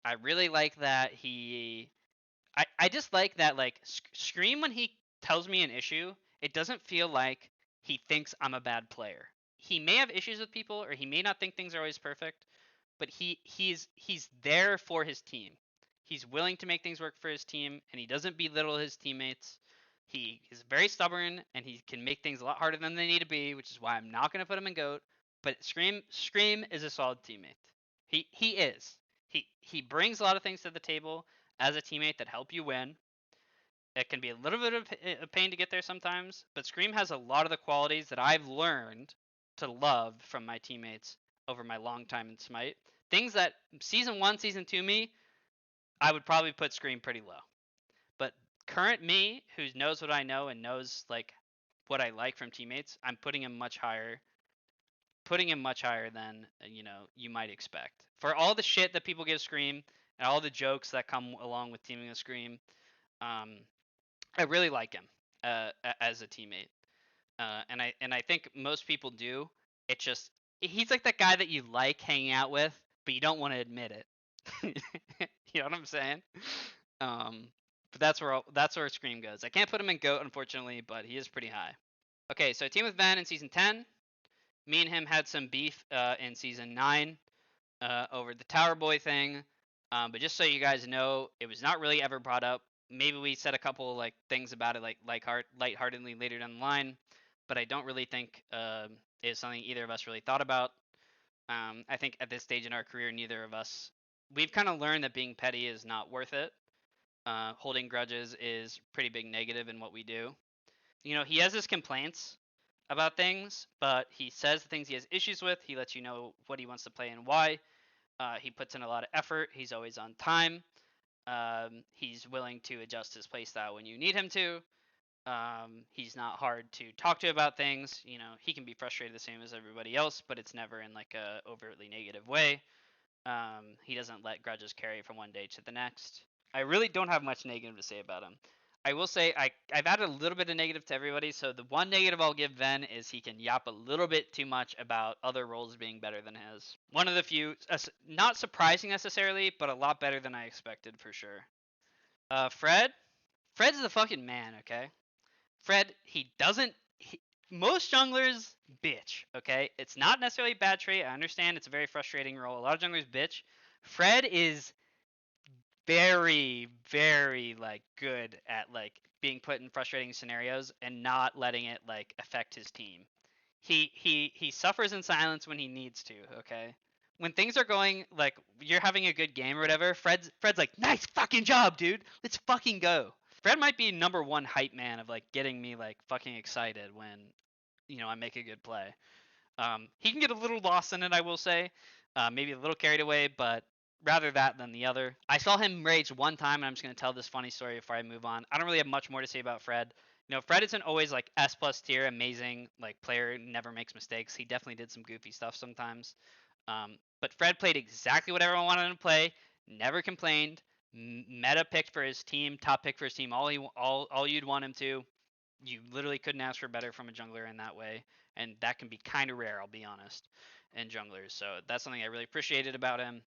I really like that I just like that, like, Scream, when he tells me an issue, it doesn't feel like he thinks I'm a bad player. He may have issues with people, or he may not think things are always perfect, but he's there for his team. He's willing to make things work for his team, and he doesn't belittle his teammates. He is very stubborn, and he can make things a lot harder than they need to be, which is why I'm not going to put him in GOAT. But Scream is a solid teammate. He is. He brings a lot of things to the table as a teammate that help you win. It can be a little bit of a pain to get there sometimes, but Scream has a lot of the qualities that I've learned to love from my teammates over my long time in Smite. Things that Season 1, Season 2 me, I would probably put Scream pretty low. But current me, who knows what I know and knows, like, what I like from teammates, I'm putting him much higher. Putting him much higher than, you know, you might expect. For all the shit that people give Scream and all the jokes that come along with teaming with Scream, I really like him as a teammate. And I think most people do. It's just, he's like that guy that you like hanging out with, but you don't want to admit it. You know what I'm saying? But that's where Scream goes. I can't put him in GOAT, unfortunately, but he is pretty high. Okay, so I teamed with Ven in Season 10. Me and him had some beef in Season 9 over the Tower Boy thing. But just so you guys know, it was not really ever brought up. Maybe we said a couple, like, things about it, like lightheartedly later down the line. But I don't really think it's something either of us really thought about. I think at this stage in our career, neither of us, we've kind of learned that being petty is not worth it. Holding grudges is pretty big negative in what we do. You know, he has his complaints about things, but he says the things he has issues with. He lets you know what he wants to play and why. He puts in a lot of effort. He's always on time. He's willing to adjust his playstyle when you need him to. He's not hard to talk to about things. You know, he can be frustrated the same as everybody else, but it's never in, like, a overtly negative way. He doesn't let grudges carry from one day to the next. I really don't have much negative to say about him. I will say I've added a little bit of negative to everybody. So the one negative I'll give Ven is he can yap a little bit too much about other roles being better than his. One of the few, not surprising necessarily, but a lot better than I expected for sure. Fred's the fucking man, okay? Fred, most junglers bitch, okay? It's not necessarily a bad trait. I understand it's a very frustrating role. A lot of junglers bitch. Fred is very, very like good at like being put in frustrating scenarios and not letting it like affect his team. He suffers in silence when he needs to, okay? When things are going like you're having a good game or whatever, Fred's like, "Nice fucking job, dude. Let's fucking go." Fred might be number one hype man of like getting me like fucking excited when I make a good play. He can get a little lost in it, I will say, maybe a little carried away, but rather that than the other. I saw him rage one time, and I'm just gonna tell this funny story before I move on. I don't really have much more to say about Fred. Fred isn't always like S plus tier, amazing like player, never makes mistakes. He definitely did some goofy stuff sometimes. But Fred played exactly what everyone wanted him to play. Never complained. Meta picked for his team, top pick for his team. All you'd want him to. You literally couldn't ask for better from a jungler in that way, and that can be kind of rare, I'll be honest, in junglers. So that's something I really appreciated about him.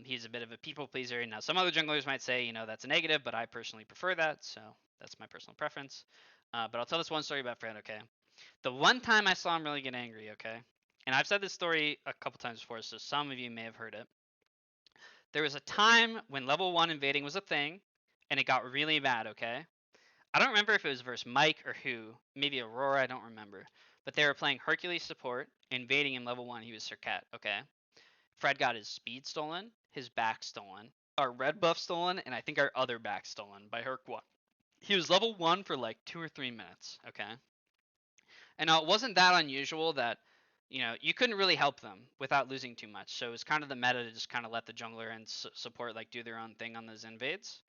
He's a bit of a people pleaser. Now, some other junglers might say, that's a negative, but I personally prefer that, so that's my personal preference. But I'll tell this one story about Fred, okay? The one time I saw him really get angry, okay? And I've said this story a couple times before, so some of you may have heard it. There was a time when level 1 invading was a thing, and it got really bad, okay? I don't remember if it was versus Mike or who. Maybe Aurora, I don't remember. But they were playing Hercules support, invading in level 1. He was Sir Cat, okay? Fred got his speed stolen, his back stolen, our red buff stolen, and I think our other back stolen by Herc1. He was level 1 for like 2 or 3 minutes, okay? And now it wasn't that unusual that, you couldn't really help them without losing too much. So it was kind of the meta to just kind of let the jungler and support like do their own thing on those invades.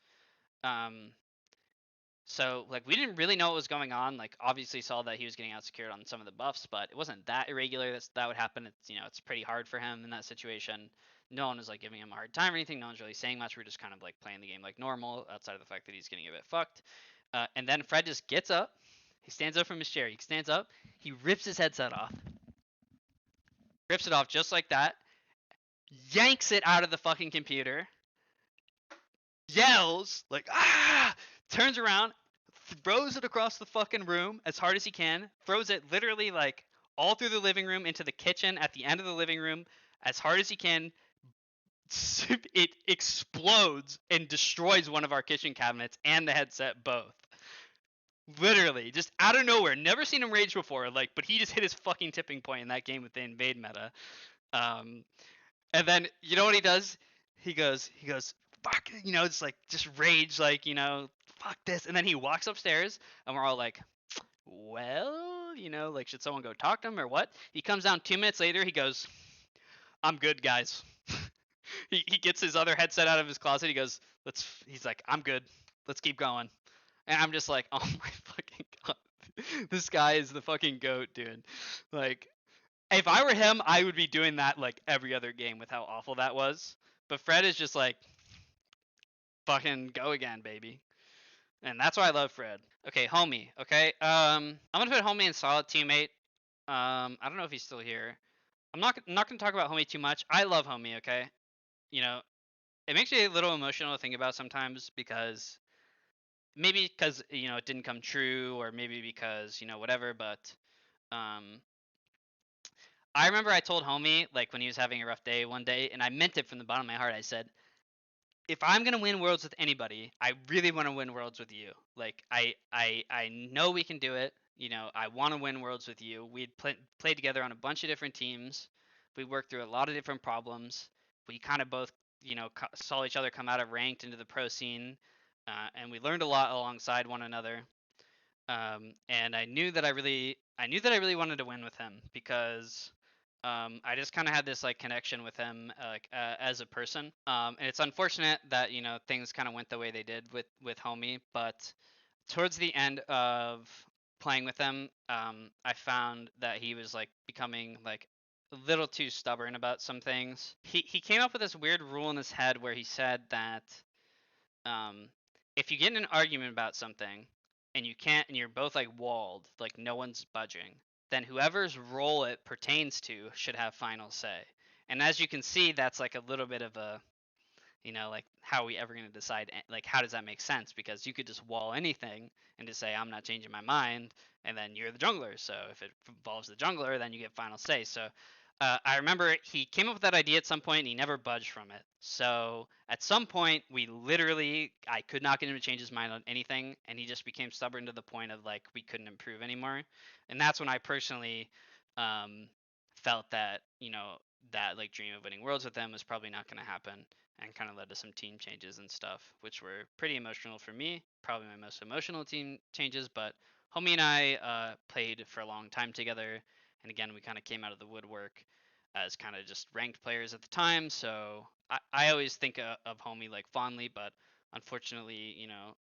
So like we didn't really know what was going on. Like obviously saw that he was getting out secured on some of the buffs, but it wasn't that irregular that would happen. It's it's pretty hard for him in that situation. No one was like giving him a hard time or anything. No one's really saying much. We're just kind of like playing the game like normal, outside of the fact that he's getting a bit fucked. And then Fred just gets up. He stands up from his chair. He stands up. He rips his headset off. Rips it off just like that. Yanks it out of the fucking computer. Yells like ah! Turns around, throws it across the fucking room as hard as he can, throws it literally like all through the living room into the kitchen at the end of the living room as hard as he can. It explodes and destroys one of our kitchen cabinets and the headset both. Literally, just out of nowhere. Never seen him rage before, but he just hit his fucking tipping point in that game with the invade meta. And then you know what he does? He goes, fuck, it's like just rage, fuck this. And then he walks upstairs, and we're all like, well, like should someone go talk to him or what? He comes down 2 minutes later. He goes, I'm good, guys. he gets his other headset out of his closet. He goes, he's like, I'm good. Let's keep going. And I'm just like, oh my fucking god, this guy is the fucking goat, dude. Like, if I were him, I would be doing that like every other game with how awful that was. But Fred is just like, fucking go again, baby. And that's why I love Fred. Okay, Homie. Okay, I'm gonna put Homie in solid teammate. I don't know if he's still here. I'm not gonna talk about Homie too much. I love Homie. Okay, it makes me a little emotional to think about sometimes because maybe because it didn't come true, or maybe because whatever. But I remember I told Homie like when he was having a rough day one day, and I meant it from the bottom of my heart. I said, if I'm gonna win worlds with anybody, I really want to win worlds with you. Like I know we can do it. I want to win worlds with you. We'd played together on a bunch of different teams. We worked through a lot of different problems. We kind of both saw each other come out of ranked into the pro scene, and we learned a lot alongside one another. And I knew that I really wanted to win with him because I just kind of had this like connection with him as a person. And it's unfortunate that things kind of went the way they did with Homie, but towards the end of playing with him, I found that he was like becoming like a little too stubborn about some things. He came up with this weird rule in his head where he said that if you get in an argument about something and you're both like walled, like no one's budging, then whoever's role it pertains to should have final say. And as you can see, that's like a little bit of a You know, like how are we ever going to decide? Like how does that make sense? Because you could just wall anything and just say I'm not changing my mind, and then you're the jungler. So if it involves the jungler, then you get final say. So I remember he came up with that idea at some point and he never budged from it. So at some point, I could not get him to change his mind on anything, and he just became stubborn to the point of like we couldn't improve anymore. And that's when I personally um, felt that, that like dream of winning worlds with him was probably not going to happen, and kind of led to some team changes and stuff, which were pretty emotional for me. Probably my most emotional team changes, but Homie and I played for a long time together, and again, we kind of came out of the woodwork as kind of just ranked players at the time. So I always think of Homie like fondly, but unfortunately,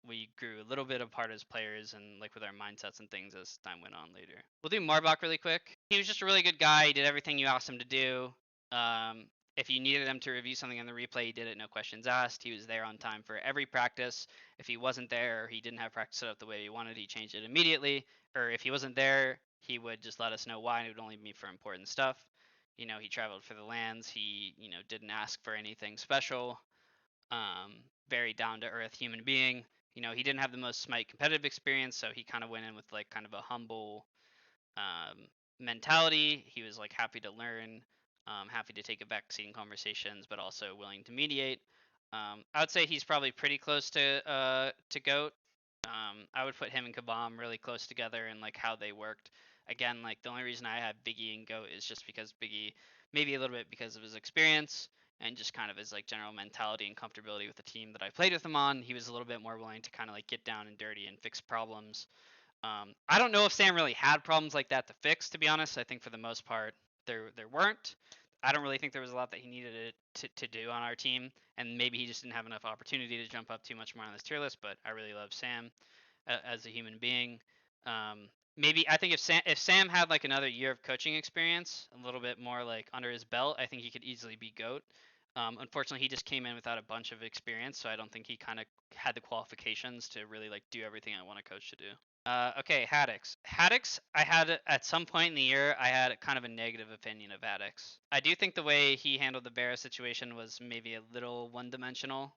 we grew a little bit apart as players and like with our mindsets and things as time went on later. We'll do Marbach really quick. He was just a really good guy. He did everything you asked him to do. Um, if you needed him to review something on the replay, he did it, no questions asked. He was there on time for every practice. If he wasn't there or he didn't have practice set up the way he wanted, he changed it immediately. Or if he wasn't there, he would just let us know why, and it would only be for important stuff. He traveled for the lands. He, didn't ask for anything special. Very down to earth human being. He didn't have the most Smite competitive experience, so he kind of went in with like kind of a humble mentality. He was like happy to learn, happy to take a backseat in conversations, but also willing to mediate. I would say he's probably pretty close to Goat. I would put him and Cabom really close together and like how they worked. Again, like the only reason I have Biggy and Goat is just because Biggy, maybe a little bit because of his experience and just kind of his like general mentality and comfortability with the team that I played with him on. He was a little bit more willing to kind of like get down and dirty and fix problems. I don't know if Sam really had problems like that to fix, to be honest. I think for the most part there weren't. I don't really think there was a lot that he needed to do on our team, and maybe he just didn't have enough opportunity to jump up too much more on this tier list. But I really love Sam as a human being. Maybe I think if Sam had like another year of coaching experience, a little bit more like under his belt, I think he could easily be GOAT. Unfortunately, he just came in without a bunch of experience, so I don't think he kind of had the qualifications to really like do everything I want a coach to do. Okay, Haddix. Haddix, I had at some point in the year, I had kind of a negative opinion of Haddix. I do think the way he handled the BaRRa situation was maybe a little one-dimensional.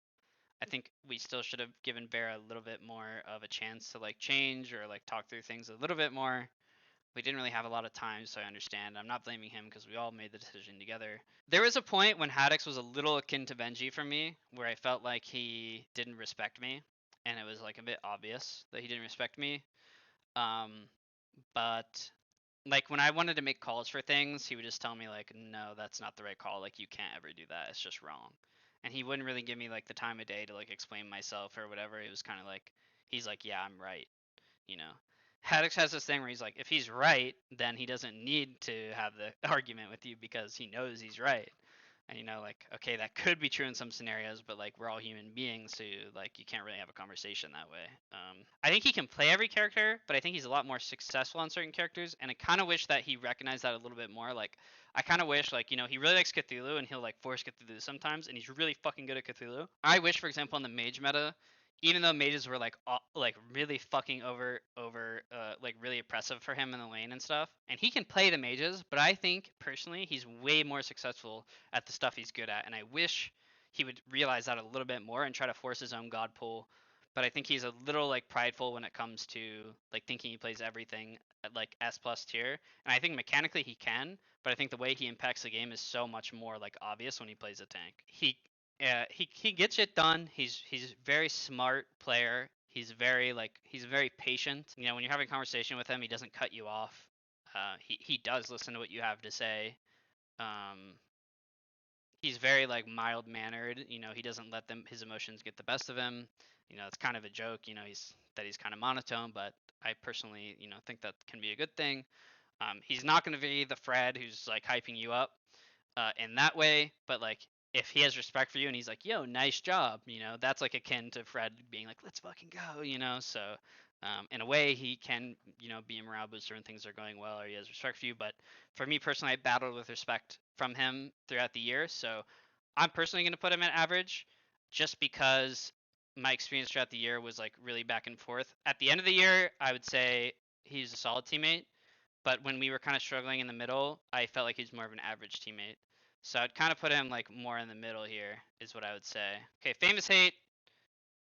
I think we still should have given BaRRa a little bit more of a chance to like change or like talk through things a little bit more. We didn't really have a lot of time, so I understand. I'm not blaming him because we all made the decision together. There was a point when Haddix was a little akin to Benji for me, where I felt like he didn't respect me, and it was like a bit obvious that he didn't respect me. Um, but like when I wanted to make calls for things, he would just tell me like, no, that's not the right call. Like you can't ever do that. It's just wrong. And he wouldn't really give me like the time of day to like explain myself or whatever. It was kind of like he's like, yeah, I'm right. You know. Haddix has this thing where he's like, if he's right, then he doesn't need to have the argument with you because he knows he's right. And like, okay, that could be true in some scenarios, but like we're all human beings, so like you can't really have a conversation that way. I think he can play every character, but I think he's a lot more successful on certain characters, and I kind of wish that he recognized that a little bit more. Like, I kind of wish, like, he really likes Cthulhu, and he'll like force Cthulhu sometimes, and he's really fucking good at Cthulhu. I wish, for example, in the mage meta, even though mages were like really fucking like really oppressive for him in the lane and stuff, and he can play the mages, but I think personally he's way more successful at the stuff he's good at, and I wish he would realize that a little bit more and try to force his own god pool. But I think he's a little like prideful when it comes to like thinking he plays everything at like S plus tier, and I think mechanically he can, but I think the way he impacts the game is so much more like obvious when he plays a tank. He gets it done. He's very smart player. He's very patient. When you're having a conversation with him, he doesn't cut you off. He does listen to what you have to say. Um, he's very like mild mannered. He doesn't let his emotions get the best of him. It's kind of a joke. He's kind of monotone, but I personally think that can be a good thing. He's not going to be the Fred who's like hyping you up in that way, but like if he has respect for you and he's like, yo, nice job, that's like akin to Fred being like, let's fucking go. So in a way he can, be a morale booster when things are going well or he has respect for you. But for me personally, I battled with respect from him throughout the year. So I'm personally going to put him at average just because my experience throughout the year was like really back and forth. At the end of the year, I would say he's a solid teammate. But when we were kind of struggling in the middle, I felt like he's more of an average teammate. So I'd kind of put him like more in the middle here, is what I would say. Okay, FaymousHate,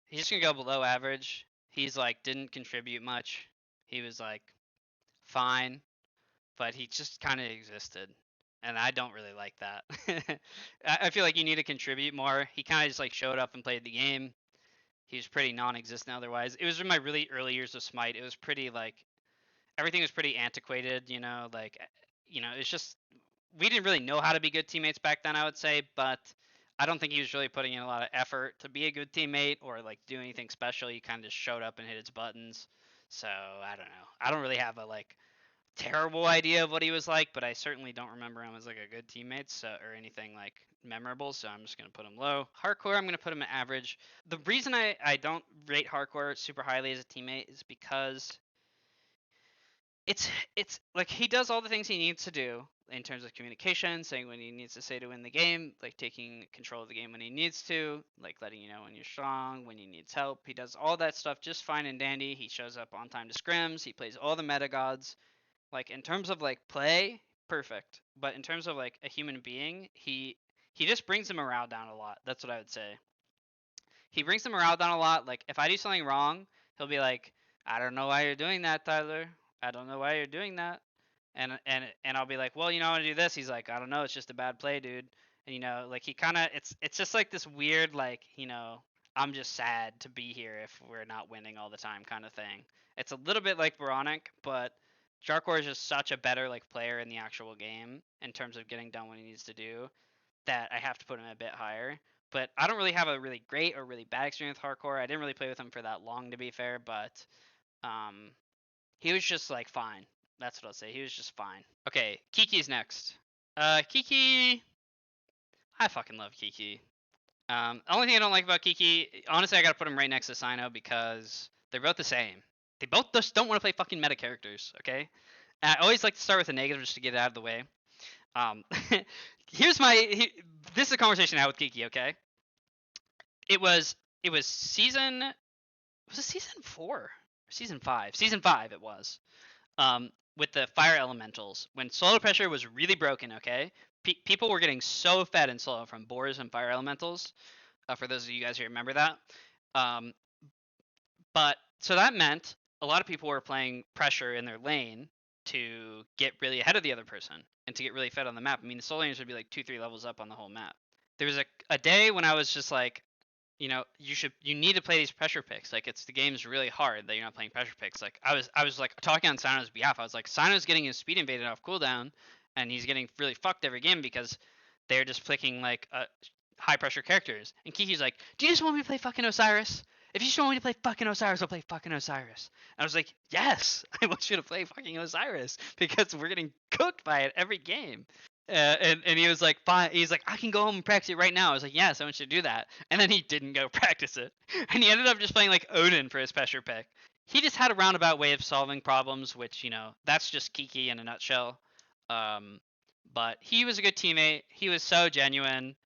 he's just gonna go below average. He's like didn't contribute much. He was like fine, but he just kind of existed. And I don't really like that. I feel like you need to contribute more. He kind of just like showed up and played the game. He was pretty non-existent otherwise. It was in my really early years of Smite. It was pretty like everything was pretty antiquated, like it's just we didn't really know how to be good teammates back then, I would say, but I don't think he was really putting in a lot of effort to be a good teammate or like do anything special. He kind of just showed up and hit his buttons. So, I don't know. I don't really have a like terrible idea of what he was like, but I certainly don't remember him as like a good teammate or anything like memorable, so I'm just going to put him low. Jarcorrr, I'm going to put him at average. The reason I don't rate Jarcorrr super highly as a teammate is because it's like he does all the things he needs to do in terms of communication, saying what he needs to say to win the game, like taking control of the game when he needs to, like letting you know when you're strong, when he needs help. He does all that stuff just fine and dandy. He shows up on time to scrims. He plays all the meta gods. Like in terms of like play, perfect. But in terms of like a human being, he just brings the morale down a lot. That's what I would say. He brings the morale down a lot. Like if I do something wrong, he'll be like, "I don't know why you're doing that, Tyler. I don't know why you're doing that." And I'll be like, "Well, I want to do this." He's like, "I don't know. It's just a bad play, dude." And like he kind of it's just like this weird like I'm just sad to be here if we're not winning all the time kind of thing. It's a little bit like oBoronic, but Jarcorrr is just such a better like player in the actual game in terms of getting done what he needs to do that I have to put him a bit higher. But I don't really have a really great or really bad experience with Jarcorrr. I didn't really play with him for that long, to be fair, but um, he was just like fine. That's what I'll say. He was just fine. Okay, Kiki's next. Kiki, I fucking love Kiki. The only thing I don't like about Kiki, honestly, I gotta put him right next to Cyno because they're both the same. They both just don't want to play fucking meta characters. Okay, and I always like to start with a negative just to get it out of the way. Um, this is a conversation I had with Kiki. Okay, it was season was it season 4 or season 5? Season 5 it was. With the fire elementals when solo pressure was really broken. Okay, people were getting so fed in solo from boars and fire elementals. For those of you guys who remember that. Um, but so that meant a lot of people were playing pressure in their lane to get really ahead of the other person and to get really fed on the map. I mean, the solo laners would be like 2-3 levels up on the whole map. There was a day when I was just like, you need to play these pressure picks. Like the game's really hard that you're not playing pressure picks. Like I was like talking on Cyno's behalf. I was like, Cyno's getting his speed invaded off cooldown, and he's getting really fucked every game because they're just picking like high pressure characters. And Kiki's like, do you just want me to play fucking Osiris? If you just want me to play fucking Osiris, I'll play fucking Osiris. And I was like, yes, I want you to play fucking Osiris because we're getting cooked by it every game. And he was like, fine. He's like, I can go home and practice it right now. I was like, yes, I want you to do that. And then he didn't go practice it. And he ended up just playing like Odin for his pressure pick. He just had a roundabout way of solving problems, which, that's just Kiki in a nutshell. But he was a good teammate. He was so genuine.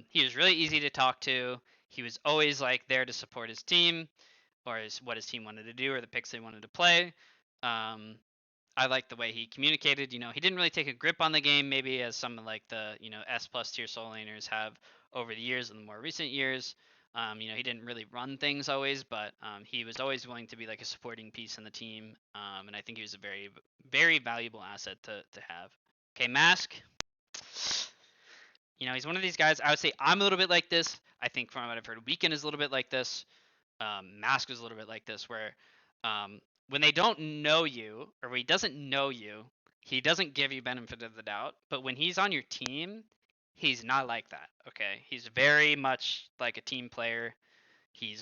He was really easy to talk to. He was always like there to support his team or what his team wanted to do or the picks they wanted to play. I liked the way he communicated. He didn't really take a grip on the game, maybe as some of like the S plus tier solo laners have over the years in the more recent years. He didn't really run things always, but he was always willing to be like a supporting piece in the team. And I think he was a very, very valuable asset to have. Okay, Mask. He's one of these guys. I would say I'm a little bit like this. I think from what I've heard, Weekend is a little bit like this. Mask is a little bit like this, where when they don't know you or when he doesn't know you, he doesn't give you benefit of the doubt. But when he's on your team, he's not like that. Okay, he's very much like a team player. He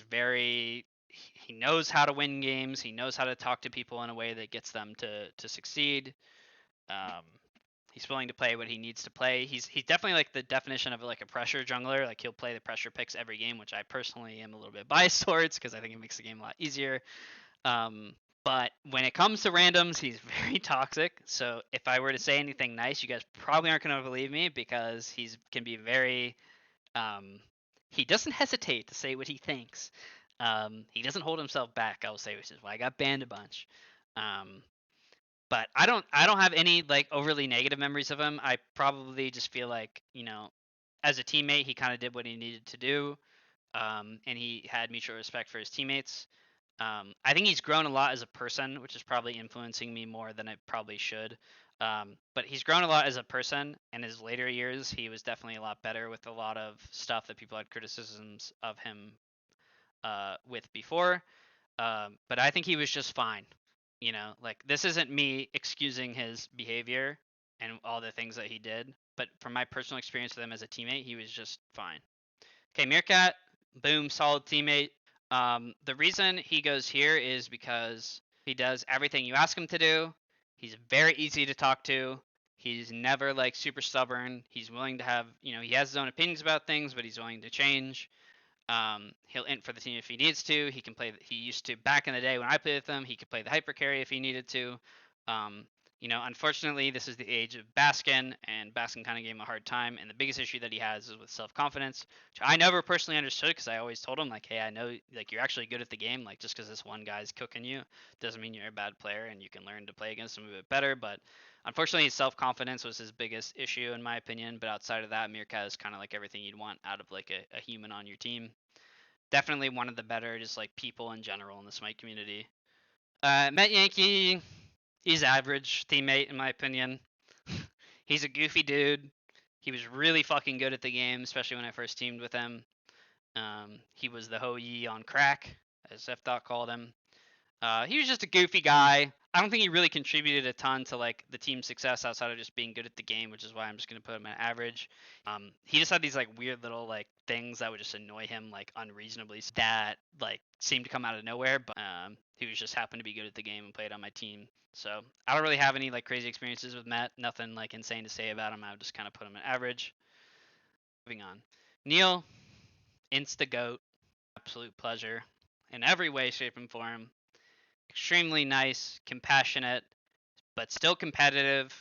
knows how to win games. He knows how to talk to people in a way that gets them to succeed. He's willing to play what he needs to play. He's definitely like the definition of like a pressure jungler. Like he'll play the pressure picks every game, which I personally am a little bit biased towards because I think it makes the game a lot easier. But when it comes to randoms, he's very toxic. So if I were to say anything nice, you guys probably aren't going to believe me because can be very. He doesn't hesitate to say what he thinks. He doesn't hold himself back, I will say, which is why I got banned a bunch. But I don't have any like overly negative memories of him. I probably just feel like, you know, as a teammate, he kind of did what he needed to do. And he had mutual respect for his teammates. I think he's grown a lot as a person, which is probably influencing me more than it probably should. But he's grown a lot as a person. In his later years, he was definitely a lot better with a lot of stuff that people had criticisms of him with before. But I think he was just fine. You know, like this isn't me excusing his behavior and all the things that he did, but from my personal experience with him as a teammate, he was just fine. Okay, Meerkat, boom, solid teammate. The reason he goes here is because he does everything you ask him to do. He's very easy to talk to. He's never like super stubborn. He's willing to have, you know, he has his own opinions about things, but he's willing to change. He'll int for the team if he needs to. He can play. He used to back in the day when I played with him. He could play the hyper carry if he needed to. You know, unfortunately, this is the age of Baskin, and Baskin kind of gave him a hard time. And the biggest issue that he has is with self-confidence, which I never personally understood because I always told him like, hey, I know like you're actually good at the game. Like just because this one guy's cooking you doesn't mean you're a bad player, and you can learn to play against him a bit better. But unfortunately, his self-confidence was his biggest issue in my opinion. But outside of that, Meerkat is kind of like everything you'd want out of like a human on your team. Definitely one of the better just like people in general in the Smite community. Metyankey, he's average teammate in my opinion. He's a goofy dude. He was really fucking good at the game, especially when I first teamed with him. He was the Hou-Yi on crack, as F. called him. He was just a goofy guy. I don't think he really contributed a ton to like the team's success outside of just being good at the game, which is why I'm just gonna put him at average. He just had these like weird little like things that would just annoy him like unreasonably that like seemed to come out of nowhere, but he was just happened to be good at the game and played on my team. So I don't really have any like crazy experiences with Matt. Nothing like insane to say about him. I would just kind of put him at average. Moving on. Neil, insta goat, absolute pleasure in every way, shape, and form. Extremely nice, compassionate, but still competitive.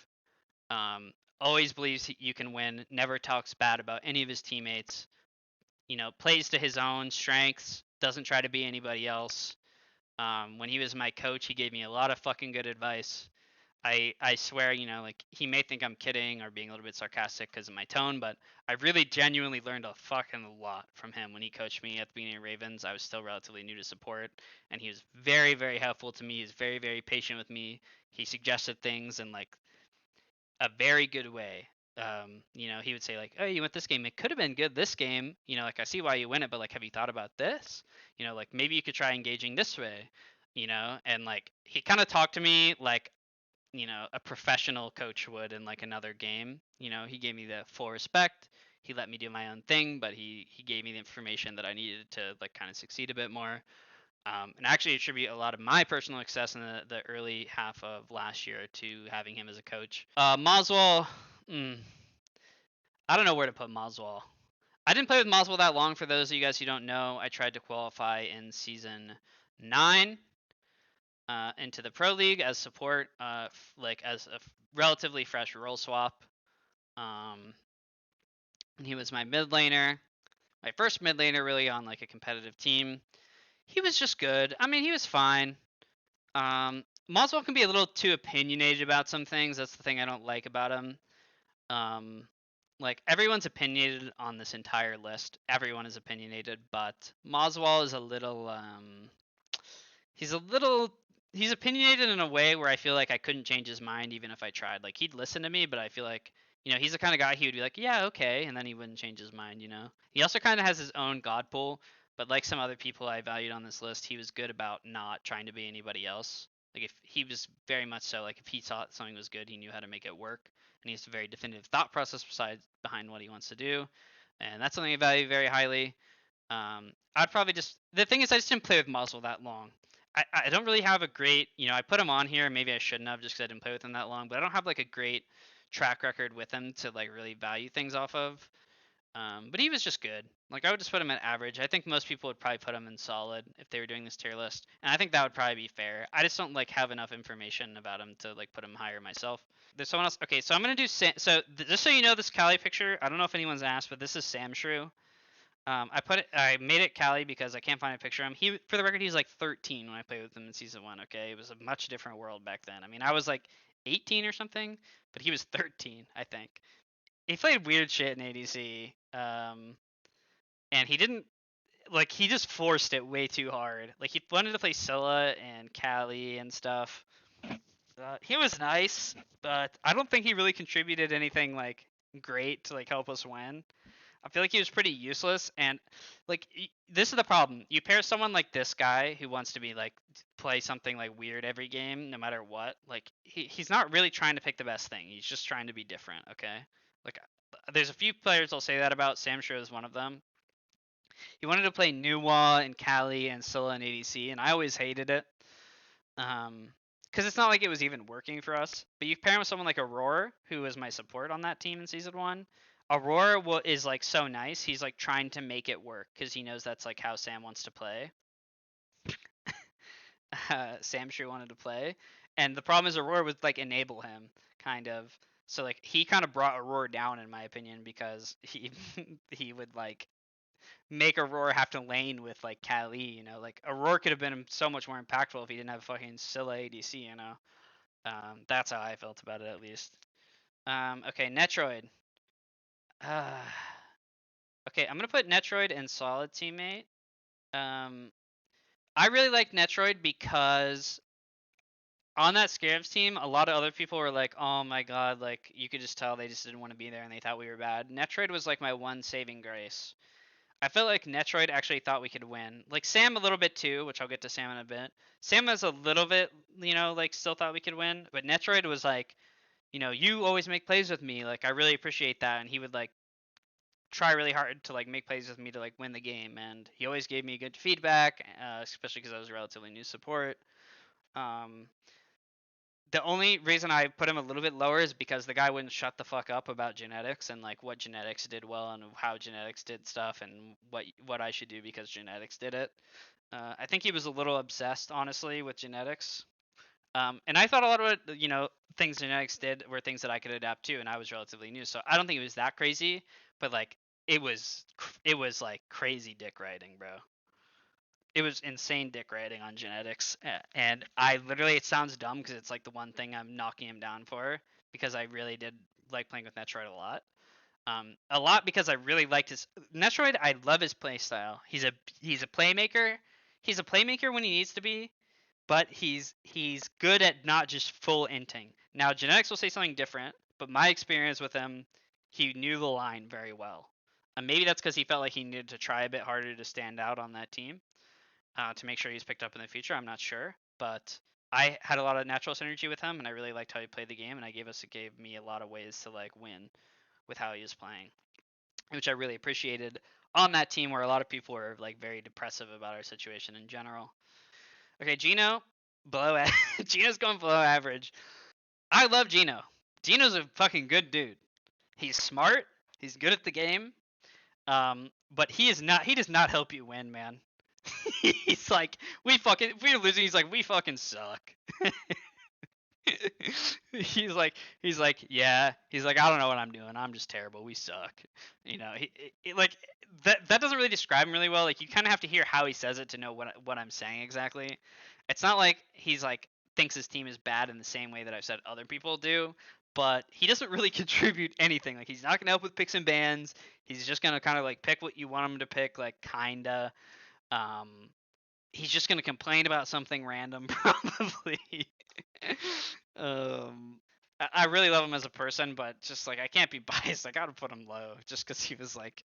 Always believes you can win. Never talks bad about any of his teammates. You know, plays to his own strengths. Doesn't try to be anybody else. When he was my coach, he gave me a lot of fucking good advice. I swear, you know, like he may think I'm kidding or being a little bit sarcastic because of my tone, but I really genuinely learned a fucking lot from him when he coached me at the beginning of Ravens. I was still relatively new to support, and he was very, very helpful to me. He was very, very patient with me. He suggested things in like a very good way. You know, he would say like, "Oh, you went this game. It could have been good this game. You know, like I see why you win it, but like, have you thought about this? You know, like maybe you could try engaging this way." You know, and like he kind of talked to me like, you know, a professional coach would in like another game. You know, he gave me the full respect. He let me do my own thing, but he gave me the information that I needed to like kind of succeed a bit more. And I actually attribute a lot of my personal success in the early half of last year to having him as a coach. Moswal, I don't know where to put Moswal. I didn't play with Moswal that long. For those of you guys who don't know, I tried to qualify in season 9 into the Pro League as support, like as a relatively fresh role swap. He was my mid laner, my first mid laner really on like a competitive team. He was just good. I mean, he was fine. Moswal can be a little too opinionated about some things. That's the thing I don't like about him. Like everyone's opinionated on this entire list. Everyone is opinionated, but Moswal is a little he's opinionated in a way where I feel like I couldn't change his mind even if I tried. Like he'd listen to me, but I feel like, you know, he's the kind of guy he would be like, yeah, okay, and then he wouldn't change his mind, you know. He also kind of has his own god pool, but like some other people I valued on this list, he was good about not trying to be anybody else. Like if he was very much so like if he thought something was good, he knew how to make it work, and he has a very definitive thought process behind what he wants to do, and that's something I value very highly. I'd probably just, the thing is I just didn't play with Moswal that long. I don't really have a great, you know, I put him on here. Maybe I shouldn't have just because I didn't play with him that long, but I don't have like a great track record with him to like really value things off of. But he was just good. Like I would just put him at average. I think most people would probably put him in solid if they were doing this tier list, and I think that would probably be fair. I just don't like have enough information about him to like put him higher myself. There's someone else. Okay, so I'm gonna do just so you know, this Kali picture. I don't know if anyone's asked, but this is SamShrew. I made it Callie because I can't find a picture of him. For the record, he was like 13 when I played with him in season 1. Okay, it was a much different world back then. I mean, I was like 18 or something, but he was 13, I think. He played weird shit in ADC, and he didn't like. He just forced it way too hard. Like he wanted to play Scylla and Callie and stuff. He was nice, but I don't think he really contributed anything like great to like help us win. I feel like he was pretty useless, and like this is the problem. You pair someone like this guy who wants to be like play something like weird every game, no matter what. Like he's not really trying to pick the best thing. He's just trying to be different. Okay, like there's a few players I'll say that about. Samshrew is one of them. He wanted to play Nuwa and Callie and Scylla and ADC, and I always hated it. Because it's not like it was even working for us. But you pair him with someone like Aror, who was my support on that team in season 1. Aror is like so nice. He's like trying to make it work because he knows that's like how Sam wants to play. Samshrew wanted to play, and the problem is Aror would like enable him kind of. So like he kind of brought Aror down in my opinion because he he would like make Aror have to lane with like Callie, you know, like Aror could have been so much more impactful if he didn't have fucking Scylla ADC, you know. That's how I felt about it at least. Okay, Netriod. Okay, I'm gonna put Netriod in solid teammate. I really like Netriod because on that Scarabs team, a lot of other people were like, "Oh my god!" Like you could just tell they just didn't want to be there and they thought we were bad. Netriod was like my one saving grace. I felt like Netriod actually thought we could win. Like Sam a little bit too, which I'll get to Sam in a bit. Sam was a little bit, you know, like still thought we could win, but Netriod was like, you know, you always make plays with me. Like I really appreciate that, and he would like try really hard to like make plays with me to like win the game, and he always gave me good feedback, especially because I was a relatively new support. The only reason I put him a little bit lower is because the guy wouldn't shut the fuck up about genetics and like what genetics did well and how genetics did stuff and what I should do because genetics did it. I think he was a little obsessed, honestly, with genetics. And I thought a lot of it, you know, things genetics did were things that I could adapt to, and I was relatively new, so I don't think it was that crazy. But like, it was like crazy dick riding, bro. It was insane dick riding on genetics, and I literally, it sounds dumb because it's like the one thing I'm knocking him down for because I really did like playing with Netriod a lot. A lot because I really liked his Netriod. I love his play style. He's a playmaker. He's a playmaker when he needs to be, but he's good at not just full inting. Now genetics will say something different, but my experience with him, he knew the line very well. Maybe that's because he felt like he needed to try a bit harder to stand out on that team. To make sure he's picked up in the future. I'm not sure, but I had a lot of natural synergy with him, and I really liked how he played the game, and it gave me a lot of ways to like win with how he was playing, which I really appreciated on that team where a lot of people were like very depressive about our situation in general. Okay, Geno, Geno's going below average. I love Geno. Geno's a fucking good dude. He's smart. He's good at the game. But he is not. He does not help you win, man. He's like, if we're losing, he's like, we fucking suck. he's like, yeah. He's like, I don't know what I'm doing. I'm just terrible. We suck. You know, like that doesn't really describe him really well. Like you kind of have to hear how he says it to know what I'm saying exactly. It's not like he's like thinks his team is bad in the same way that I've said other people do, but he doesn't really contribute anything. Like he's not gonna help with picks and bans. He's just gonna kind of like pick what you want him to pick, like kinda. He's just gonna complain about something random, probably. I really love him as a person, but just like I can't be biased. I gotta put him low, just because he was like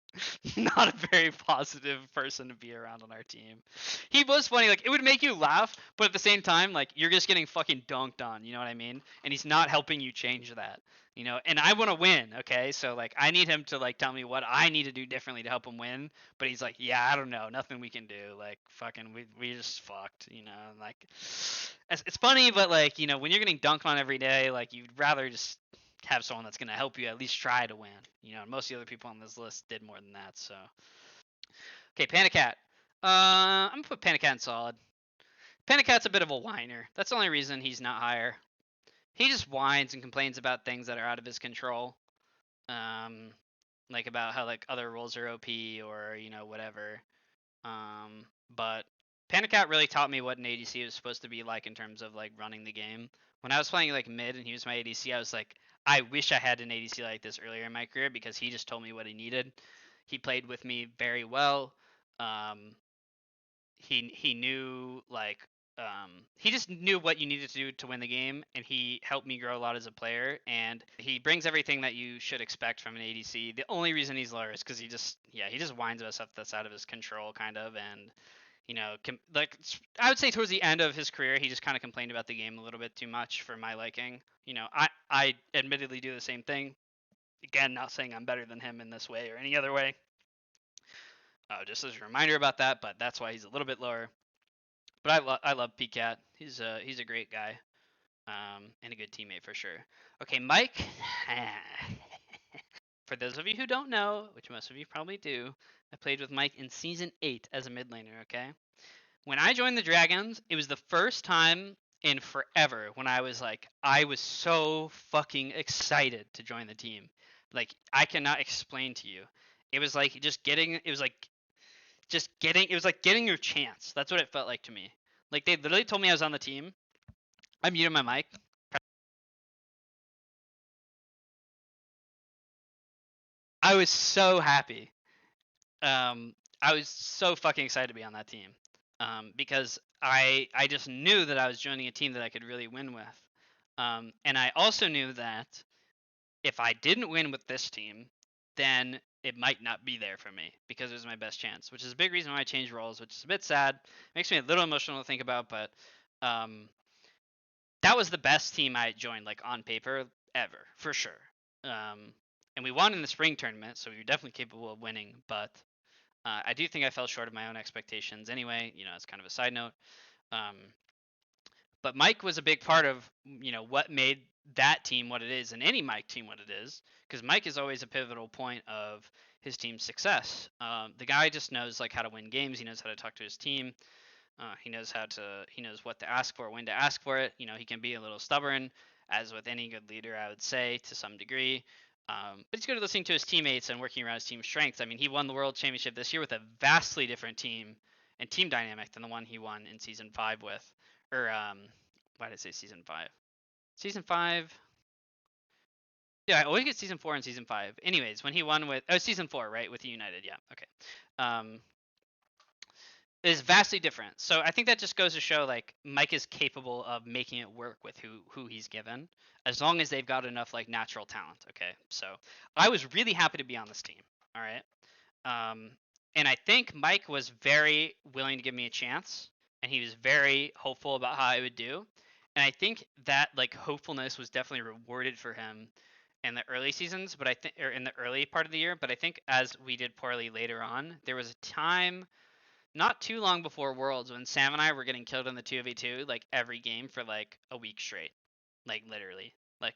not a very positive person to be around on our team. He was funny, like it would make you laugh, but at the same time, like you're just getting fucking dunked on. You know what I mean? And he's not helping you change that. You know, and I want to win, okay? So like I need him to like tell me what I need to do differently to help him win. But he's like, yeah, I don't know, nothing we can do. Like fucking, we just fucked, you know. Like it's funny, but like you know, when you're getting dunked on every day, like you'd rather just have someone that's gonna help you at least try to win. You know, and most of the other people on this list did more than that. So okay, PandaCat. I'm gonna put PandaCat in solid. PandaCat's a bit of a whiner. That's the only reason he's not higher. He just whines and complains about things that are out of his control. like about how like other roles are OP or you know whatever. But PandaCat really taught me what an ADC was supposed to be like in terms of like running the game. When I was playing like mid and he was my ADC, I was like, I wish I had an ADC like this earlier in my career because he just told me what he needed. He played with me very well. Um, he knew like he just knew what you needed to do to win the game, and he helped me grow a lot as a player. And he brings everything that you should expect from an ADC. The only reason he's lower is because he just winds us up that's out of his control, kind of, and you know, like I would say towards the end of his career, he just kind of complained about the game a little bit too much for my liking. You know, I admittedly do the same thing. Again, not saying I'm better than him in this way or any other way. Just as a reminder about that, but that's why he's a little bit lower. But I love PCat. He's a great guy, and a good teammate for sure. Okay, Mike. For those of you who don't know, which most of you probably do, I played with Mike in season 8 as a mid laner. Okay, when I joined the Dragons, it was the first time in forever when I was so fucking excited to join the team. Like I cannot explain to you. It was like getting your chance. That's what it felt like to me. Like they literally told me I was on the team. I muted my mic. I was so happy. I was so fucking excited to be on that team. Because I just knew that I was joining a team that I could really win with. And I also knew that if I didn't win with this team, then it might not be there for me because it was my best chance, which is a big reason why I changed roles, which is a bit sad. Makes me a little emotional to think about, but that was the best team I joined, like on paper, ever, for sure. And we won in the spring tournament, so we were definitely capable of winning, but I do think I fell short of my own expectations anyway, you know, as kind of a side note. Um, but Mike was a big part of, you know, what made that team what it is and any Mike team what it is, because Mike is always a pivotal point of his team's success. The guy just knows like how to win games. He knows how to talk to his team. He knows what to ask for, when to ask for it. You know, he can be a little stubborn, as with any good leader, I would say, to some degree. But he's good at listening to his teammates and working around his team's strengths. I mean, he won the World Championship this year with a vastly different team and team dynamic than the one he won in Season 5 with. Or, why did I say Season 5? Season 5? Yeah, I always get Season 4 and Season 5. Anyways, when he won with... Oh, Season 4, right? With United, yeah. Okay. Is vastly different. So I think that just goes to show like Mike is capable of making it work with who he's given, as long as they've got enough like natural talent. Okay, so I was really happy to be on this team. All right, and I think Mike was very willing to give me a chance, and he was very hopeful about how I would do, and I think that like hopefulness was definitely rewarded for him in the early seasons, but I think or in the early part of the year. But I think as we did poorly later on, there was a time not too long before Worlds when Sam and I were getting killed in the 2v2 like every game for like a week straight. Like literally. Like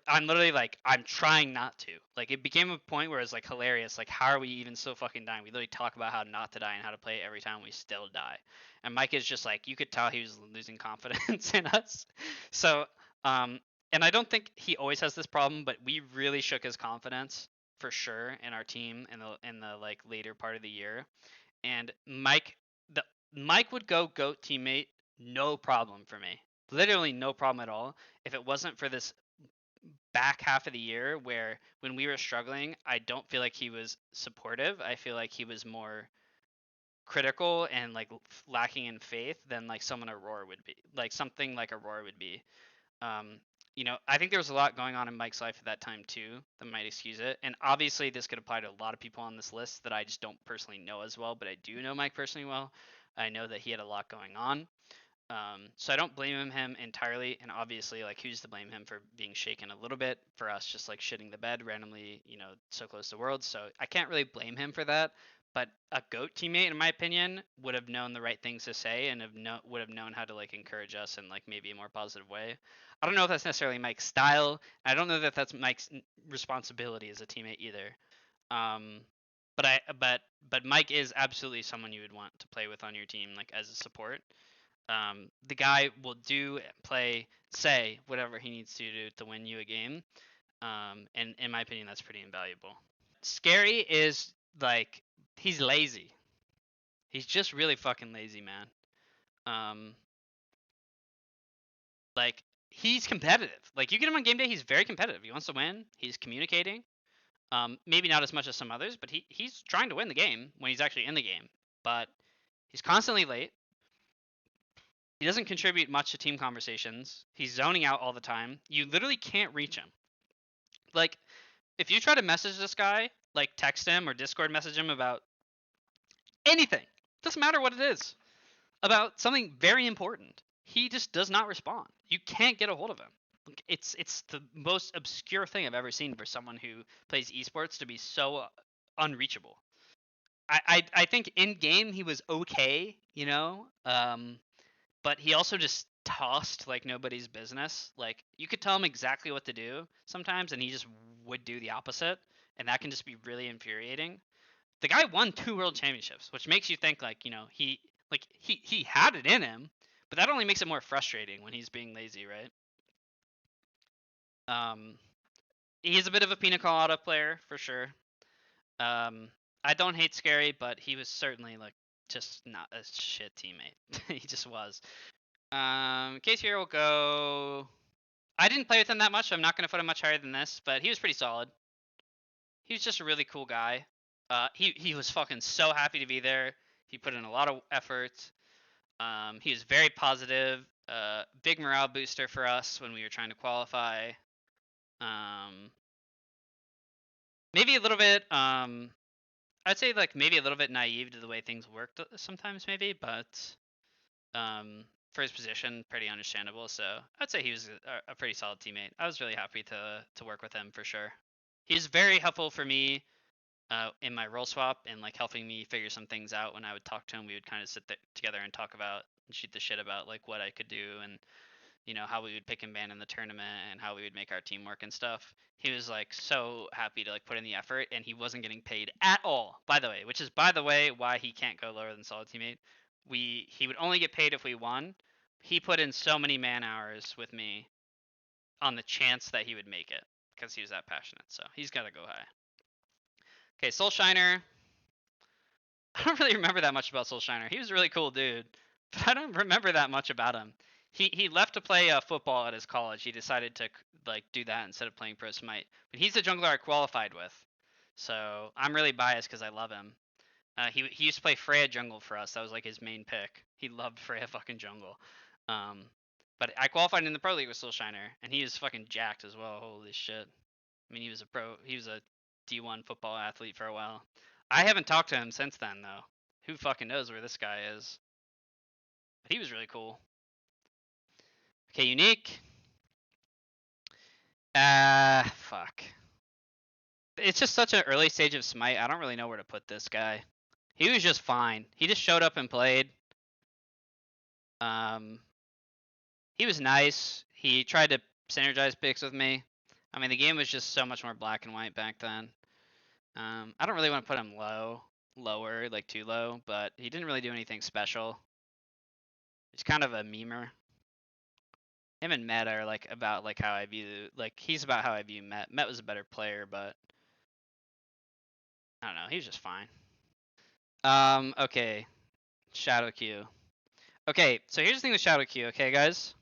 I'm literally like I'm trying not to. Like it became a point where it's like hilarious. Like how are we even so fucking dying? We literally talk about how not to die and how to play every time we still die. And Mike is just like you could tell he was losing confidence in us. So and I don't think he always has this problem, but we really shook his confidence for sure in our team in the like later part of the year. And Mike would go GOAT teammate, no problem for me. Literally no problem at all. If it wasn't for this back half of the year where when we were struggling, I don't feel like he was supportive. I feel like he was more critical and like lacking in faith than like someone Aror would be. Like something like Aror would be. Um, you know, I think there was a lot going on in Mike's life at that time too that might excuse it. And obviously, this could apply to a lot of people on this list that I just don't personally know as well, but I do know Mike personally well. I know that he had a lot going on. So I don't blame him entirely. And obviously, like, who's to blame him for being shaken a little bit for us just like shitting the bed randomly, you know, so close to Worlds. So I can't really blame him for that. But a GOAT teammate, in my opinion, would have known the right things to say and would have known how to like encourage us in like maybe a more positive way. I don't know if that's necessarily Mike's style. I don't know that that's Mike's responsibility as a teammate either. Um, but Mike is absolutely someone you would want to play with on your team, like as a support. The guy will do, play, say whatever he needs to do to win you a game. And in my opinion, that's pretty invaluable. Scary is like he's lazy. He's just really fucking lazy, man. Like he's competitive. Like you get him on game day, he's very competitive. He wants to win. He's communicating. Maybe not as much as some others, but he's trying to win the game when he's actually in the game. But he's constantly late. He doesn't contribute much to team conversations. He's zoning out all the time. You literally can't reach him. Like, if you try to message this guy, like text him or Discord message him about anything, doesn't matter what it is, about something very important, he just does not respond. You can't get a hold of him. It's the most obscure thing I've ever seen for someone who plays esports to be so unreachable. I think in game he was okay, you know, but he also just tossed like nobody's business. Like you could tell him exactly what to do sometimes, and he just would do the opposite, and that can just be really infuriating. The guy won 2 world championships, which makes you think like, you know, he had it in him, but that only makes it more frustrating when he's being lazy, right? He's a bit of a pina colada player for sure. I don't hate Scary, but he was certainly like just not a shit teammate. He just was. Case here will go. I didn't play with him that much, so I'm not gonna put him much higher than this, but he was pretty solid. He was just a really cool guy. He was fucking so happy to be there. He put in a lot of effort. He was very positive. Big morale booster for us when we were trying to qualify. Maybe a little bit. I'd say like maybe a little bit naive to the way things worked sometimes, maybe, but for his position, pretty understandable. So I'd say he was a pretty solid teammate. I was really happy to work with him for sure. He's very helpful for me in my role swap and like helping me figure some things out. When I would talk to him, we would kind of sit together and talk about and shoot the shit about like what I could do and you know how we would pick and ban in the tournament and how we would make our team work and stuff. He was like so happy to like put in the effort, and he wasn't getting paid at all, by the way, which is by the way why he can't go lower than solid teammate. He would only get paid if we won. He put in so many man hours with me on the chance that he would make it because he was that passionate. So he's got to go high. Okay, Soul Shiner. I don't really remember that much about Soul Shiner. He was a really cool dude, but I don't remember that much about him. He left to play football at his college. He decided to like do that instead of playing pro Smite. But he's the jungler I qualified with, so I'm really biased because I love him. He used to play Freya jungle for us. That was like his main pick. He loved Freya fucking jungle. But I qualified in the pro league with Soul Shiner, and he was fucking jacked as well. Holy shit! I mean, he was a D1 football athlete for a while. I haven't talked to him since then though. Who fucking knows where this guy is? But he was really cool. Okay, Unique. Fuck. It's just such an early stage of Smite. I don't really know where to put this guy. He was just fine. He just showed up and played. He was nice. He tried to synergize picks with me. I mean, the game was just so much more black and white back then. I don't really want to put him lower, like too low, but he didn't really do anything special. He's kind of a memer. Him and Met are like about like how I view he's about how I view Met. Met was a better player, but I don't know. He was just fine. Okay, Shadow Q. Okay, so here's the thing with Shadow Q. Okay, guys.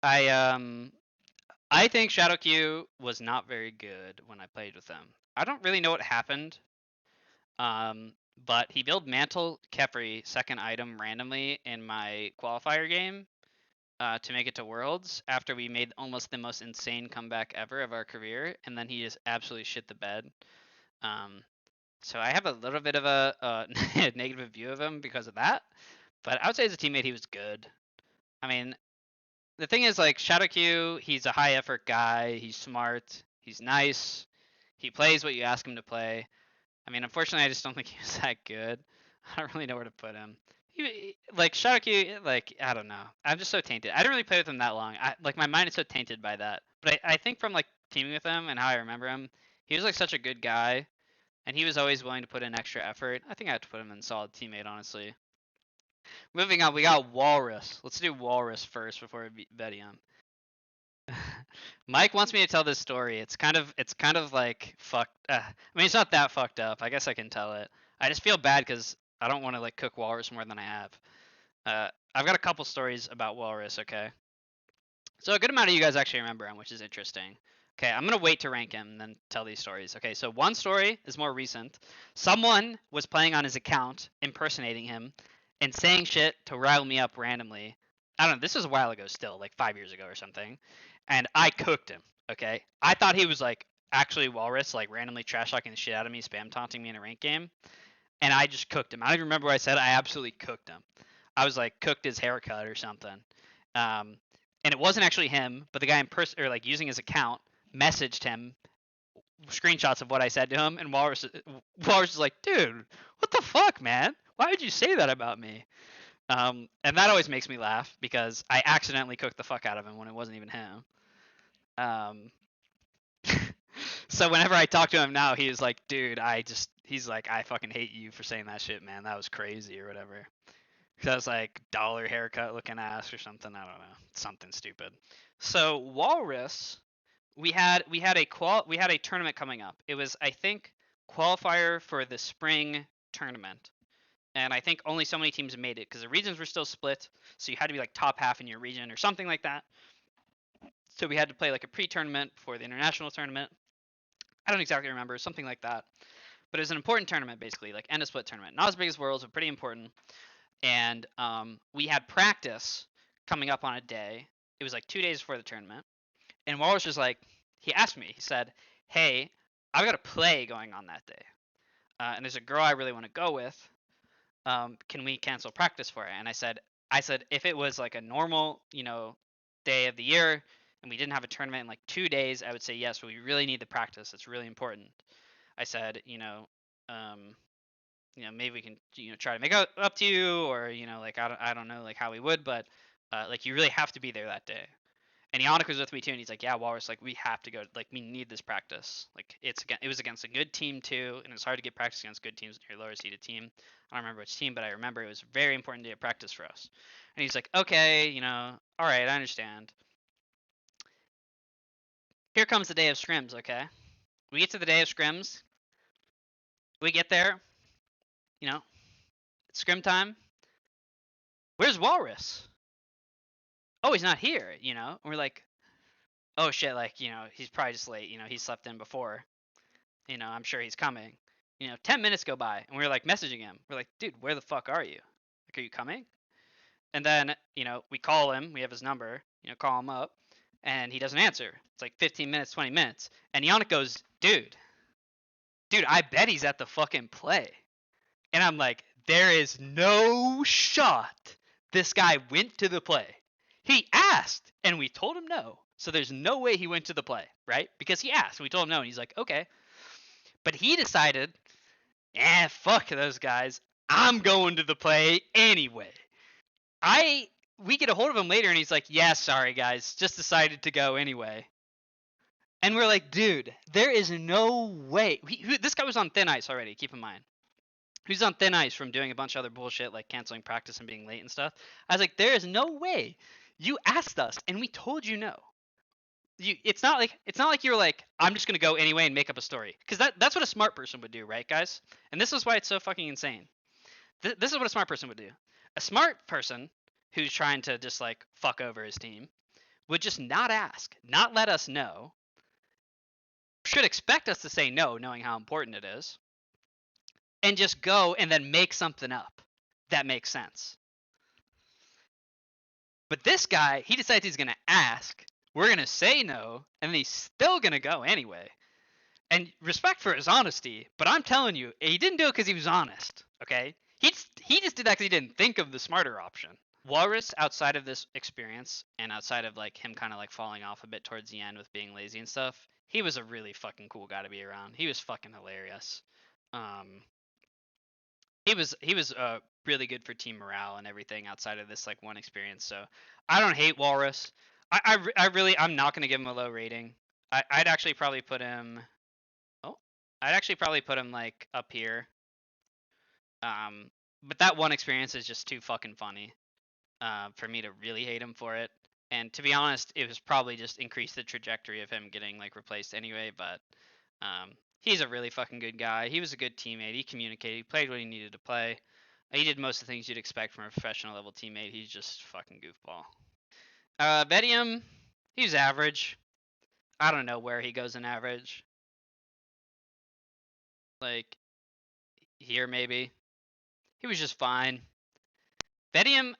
I think Shadow Q was not very good when I played with him. I don't really know what happened. But he built Mantle Kefri second item randomly in my qualifier game to make it to Worlds after we made almost the most insane comeback ever of our career, and then he just absolutely shit the bed. So I have a little bit of a negative view of him because of that, but I would say as a teammate he was good. I mean, the thing is like Shadow Q, he's a high effort guy, he's smart, he's nice, he plays what you ask him to play. I mean, unfortunately, I just don't think he was that good. I don't really know where to put him. Like Shadow Q, like I don't know. I'm just so tainted. I didn't really play with him that long. Like my mind is so tainted by that. But I think from like teaming with him and how I remember him, he was like such a good guy, and he was always willing to put in extra effort. I think I have to put him in solid teammate, honestly. Moving on, we got Walrus. Let's do Walrus first before we beat Bchm. Mike wants me to tell this story. It's kind of like fucked. I mean, it's not that fucked up. I guess I can tell it. I just feel bad because I don't want to like cook walrus more than I have. I've got a couple stories about walrus. Okay, so a good amount of you guys actually remember him, which is interesting. Okay, I'm gonna wait to rank him and then tell these stories. Okay, so one story is more recent. Someone was playing on his account, impersonating him, and saying shit to rile me up randomly. I don't know. This was a while ago, still, like 5 years ago or something. And I cooked him. Okay, I thought he was like actually walrus, like randomly trash talking the shit out of me, spam taunting me in a rank game, and I just cooked him. I don't even remember what I said. I absolutely cooked him. I was like cooked his haircut or something. Um, and it wasn't actually him, but the guy or like using his account messaged him screenshots of what I said to him, and Walrus is like, dude, what the fuck, man? Why would you say that about me? And that always makes me laugh because I accidentally cooked the fuck out of him when it wasn't even him. Um, so whenever I talk to him now, he's like, dude, he's like, I fucking hate you for saying that shit, man. That was crazy or whatever. That was like dollar haircut looking ass or something. I don't know, something stupid. So Walrus, we had a tournament coming up. It was, I think, qualifier for the spring tournament, and I think only so many teams made it because the regions were still split. So you had to be like top half in your region or something like that. So we had to play like a pre-tournament for the international tournament. I don't exactly remember, something like that. But it was an important tournament, basically, like end of split tournament. Not as big as Worlds, but pretty important. And we had practice coming up on a day. It was like 2 days before the tournament. And Walrus was like, he asked me, he said, hey, I've got a play going on that day. And there's a girl I really want to go with. Can we cancel practice for it? And I said, if it was like a normal, day of the year and we didn't have a tournament in like 2 days, I would say yes, but we really need the practice. It's really important. I said, maybe we can, try to make up to you, or, like, I don't know, like how we would, but like you really have to be there that day. And Eonic was with me too, and he's like, yeah, Walrus, like we have to go, like we need this practice. Like it was against a good team too, and it's hard to get practice against good teams when you're a lower seeded team. I don't remember which team, but I remember it was very important to get practice for us. And he's like, okay, all right, I understand. Here comes the day of scrims, okay? We get to the day of scrims. We get there, it's scrim time. Where's Walrus? Oh, he's not here, And we're like, oh shit, like, he's probably just late, he slept in before. I'm sure he's coming. 10 minutes go by and we're like messaging him. We're like, dude, where the fuck are you? Like, are you coming? And then, we call him, we have his number, call him up, and he doesn't answer. It's like 15 minutes, 20 minutes. And Eonic goes, dude, I bet he's at the fucking play. And I'm like, there is no shot this guy went to the play. He asked, and we told him no. So there's no way he went to the play, right? Because he asked, and we told him no, and he's like, okay. But he decided, fuck those guys. I'm going to the play anyway. We get a hold of him later, and he's like, yeah, sorry guys, just decided to go anyway. And we're like, dude, there is no way. This guy was on thin ice already, keep in mind. He's on thin ice from doing a bunch of other bullshit like canceling practice and being late and stuff. I was like, there is no way. You asked us and we told you no. It's not like you're like, I'm just gonna go anyway and make up a story. Because that's what a smart person would do, right, guys? And this is why it's so fucking insane. This is what a smart person would do. A smart person who's trying to just like fuck over his team would just not ask, not let us know. Should expect us to say no, knowing how important it is. And just go and then make something up that makes sense. But this guy, he decides he's going to ask. We're going to say no, and then he's still going to go anyway. And respect for his honesty, but I'm telling you, he didn't do it because he was honest, okay? He just did that because he didn't think of the smarter option. Walrus, outside of this experience, and outside of like him kind of like falling off a bit towards the end with being lazy and stuff, he was a really fucking cool guy to be around. He was fucking hilarious. He was really good for team morale and everything outside of this like one experience. So I don't hate Walrus. I'm not gonna give him a low rating. I'd actually probably put him. I'd actually probably put him like up here. But that one experience is just too fucking funny. For me to really hate him for it. And to be honest, it was probably just increased the trajectory of him getting like replaced anyway. But he's a really fucking good guy. He was a good teammate. He communicated. He played what he needed to play. He did most of the things you'd expect from a professional level teammate. He's just fucking goofball. Bchm, he's average. I don't know where he goes in average. Like here maybe. He was just fine. Bchm,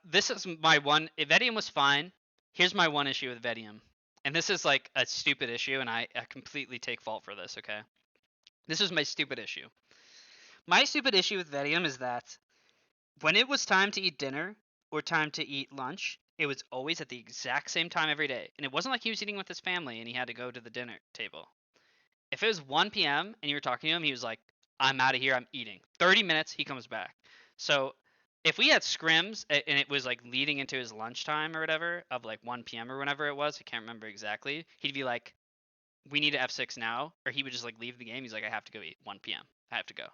this is my one. If Bchm was fine, here's my one issue with Bchm. And this is like a stupid issue, and I completely take fault for this, okay? This is my stupid issue. My stupid issue with Bchm is that when it was time to eat dinner or time to eat lunch, it was always at the exact same time every day. And it wasn't like he was eating with his family and he had to go to the dinner table. If it was 1 p.m. and you were talking to him, he was like, I'm out of here, I'm eating. 30 minutes, he comes back. So if we had scrims and it was like leading into his lunchtime or whatever of like 1 p.m. or whenever it was, I can't remember exactly, he'd be like, we need to F6 now. Or he would just like leave the game. He's like, I have to go eat 1 p.m. I have to go.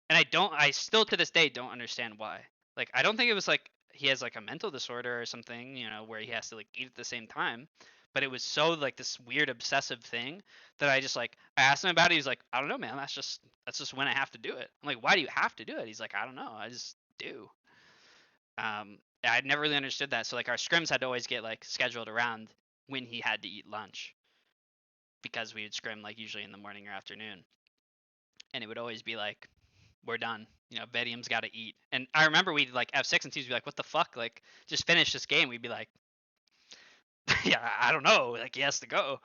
And I still to this day don't understand why. Like, I don't think it was like he has like a mental disorder or something, you know, where he has to like eat at the same time. But it was so like this weird obsessive thing that I just like I asked him about it. He's like, I don't know, man. That's just when I have to do it. I'm like, why do you have to do it? He's like, I don't know. I just do. I'd never really understood that. So like our scrims had to always get like scheduled around when he had to eat lunch, because we would scrim like usually in the morning or afternoon, and it would always be like, we're done. You know, Bchm's got to eat. And I remember we'd like F6 and teams would be like, what the fuck? Like, just finish this game. We'd be like, yeah, I don't know. Like, he has to go.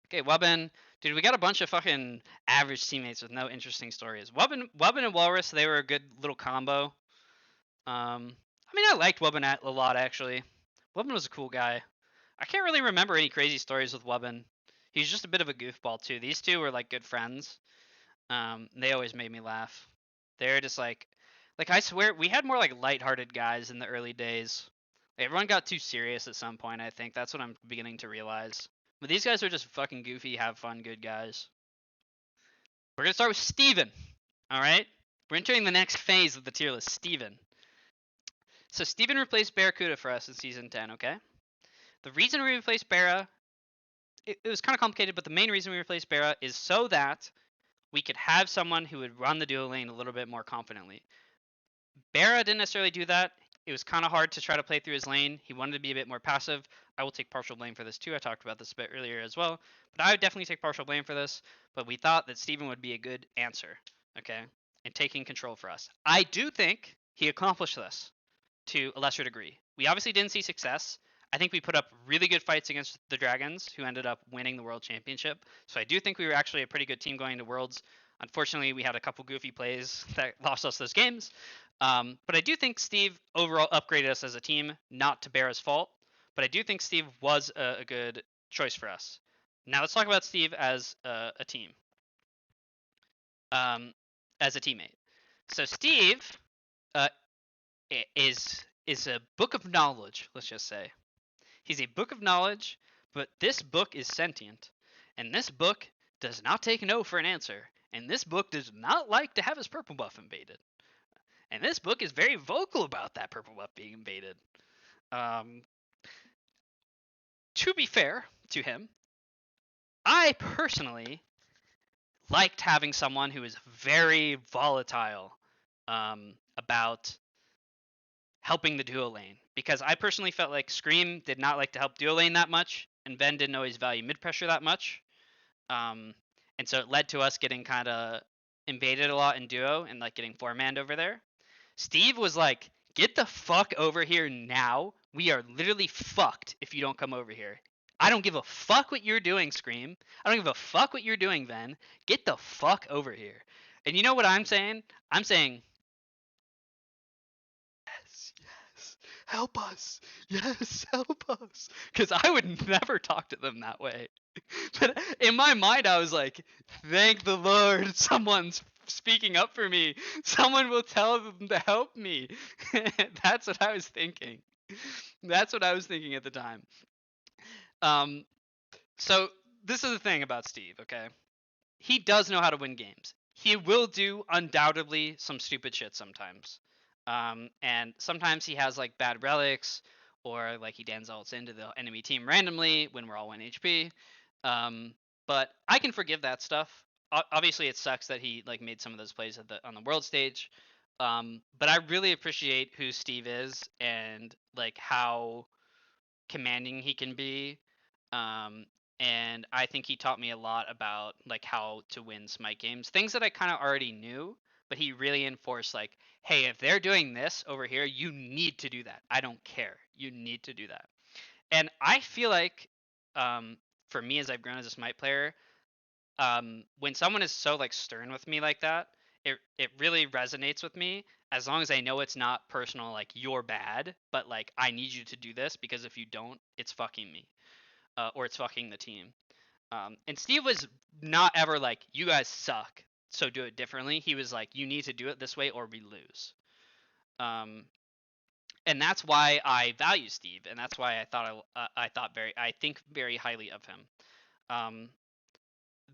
Okay, Wubbin. Dude, we got a bunch of fucking average teammates with no interesting stories. Wubbin and Walrus, they were a good little combo. I mean, I liked Wubbin a lot, actually. Wubbin was a cool guy. I can't really remember any crazy stories with Wubbin. He's just a bit of a goofball, too. These two were, like, good friends. They always made me laugh. They're just like I swear we had more like lighthearted guys in the early days. Everyone got too serious at some point, I think. That's what I'm beginning to realize. But these guys are just fucking goofy, have fun, good guys. We're gonna start with Steven. Alright? We're entering the next phase of the tier list. Steven. So Steven replaced BaRRaCCuDDa for us in season 10, okay? The reason we replaced BaRRa, it was kind of complicated, but the main reason we replaced BaRRa is so that we could have someone who would run the duo lane a little bit more confidently. BaRRa didn't necessarily do that. It was kind of hard to try to play through his lane. He wanted to be a bit more passive. I will take partial blame for this too. I talked about this a bit earlier as well. But I would definitely take partial blame for this. But we thought that Steven would be a good answer, okay, in taking control for us. I do think he accomplished this to a lesser degree. We obviously didn't see success. I think we put up really good fights against the Dragons, who ended up winning the World Championship. So I do think we were actually a pretty good team going to Worlds. Unfortunately, we had a couple goofy plays that lost us those games. But I do think Steve overall upgraded us as a team, not to BaRRa's fault. But I do think Steve was a good choice for us. Now let's talk about Steve as a team. As a teammate. So Steve is a book of knowledge, let's just say. He's a book of knowledge, but this book is sentient. And this book does not take no for an answer. And this book does not like to have his purple buff invaded. And this book is very vocal about that purple buff being invaded. To be fair to him, I personally liked having someone who is very volatile about helping the duo lane, because I personally felt like Scream did not like to help duo lane that much, and Ben didn't always value mid pressure that much, and so it led to us getting kind of invaded a lot in duo and like getting 4-manned over there. Steve was like, get the fuck over here now. We are literally fucked if you don't come over here. I don't give a fuck what you're doing, Scream. I don't give a fuck what you're doing, Ben. Get the fuck over here. And you know what I'm saying? I'm saying, yes, help us. Yes, help us. Because I would never talk to them that way. But in my mind, I was like, thank the Lord, someone's speaking up for me. Someone will tell them to help me. That's what I was thinking. That's what I was thinking at the time. So this is the thing about Steve, okay? He does know how to win games. He will do undoubtedly some stupid shit sometimes. And sometimes he has like bad relics, or like he Dan's ults into the enemy team randomly when we're all 1 HP. But I can forgive that stuff. Obviously, it sucks that he like made some of those plays on the world stage. But I really appreciate who Steve is and like how commanding he can be. And I think he taught me a lot about like how to win Smite games, things that I kind of already knew, but he really enforced like, hey, if they're doing this over here, you need to do that. I don't care. You need to do that. And I feel like, for me as I've grown as a Smite player, when someone is so like stern with me like that, it really resonates with me, as long as I know it's not personal, like you're bad, but like I need you to do this because if you don't, it's fucking me, or it's fucking the team. And Steve was not ever like, you guys suck, so do it differently. He was like, you need to do it this way or we lose. And that's why I value Steve, and that's why I think very highly of him.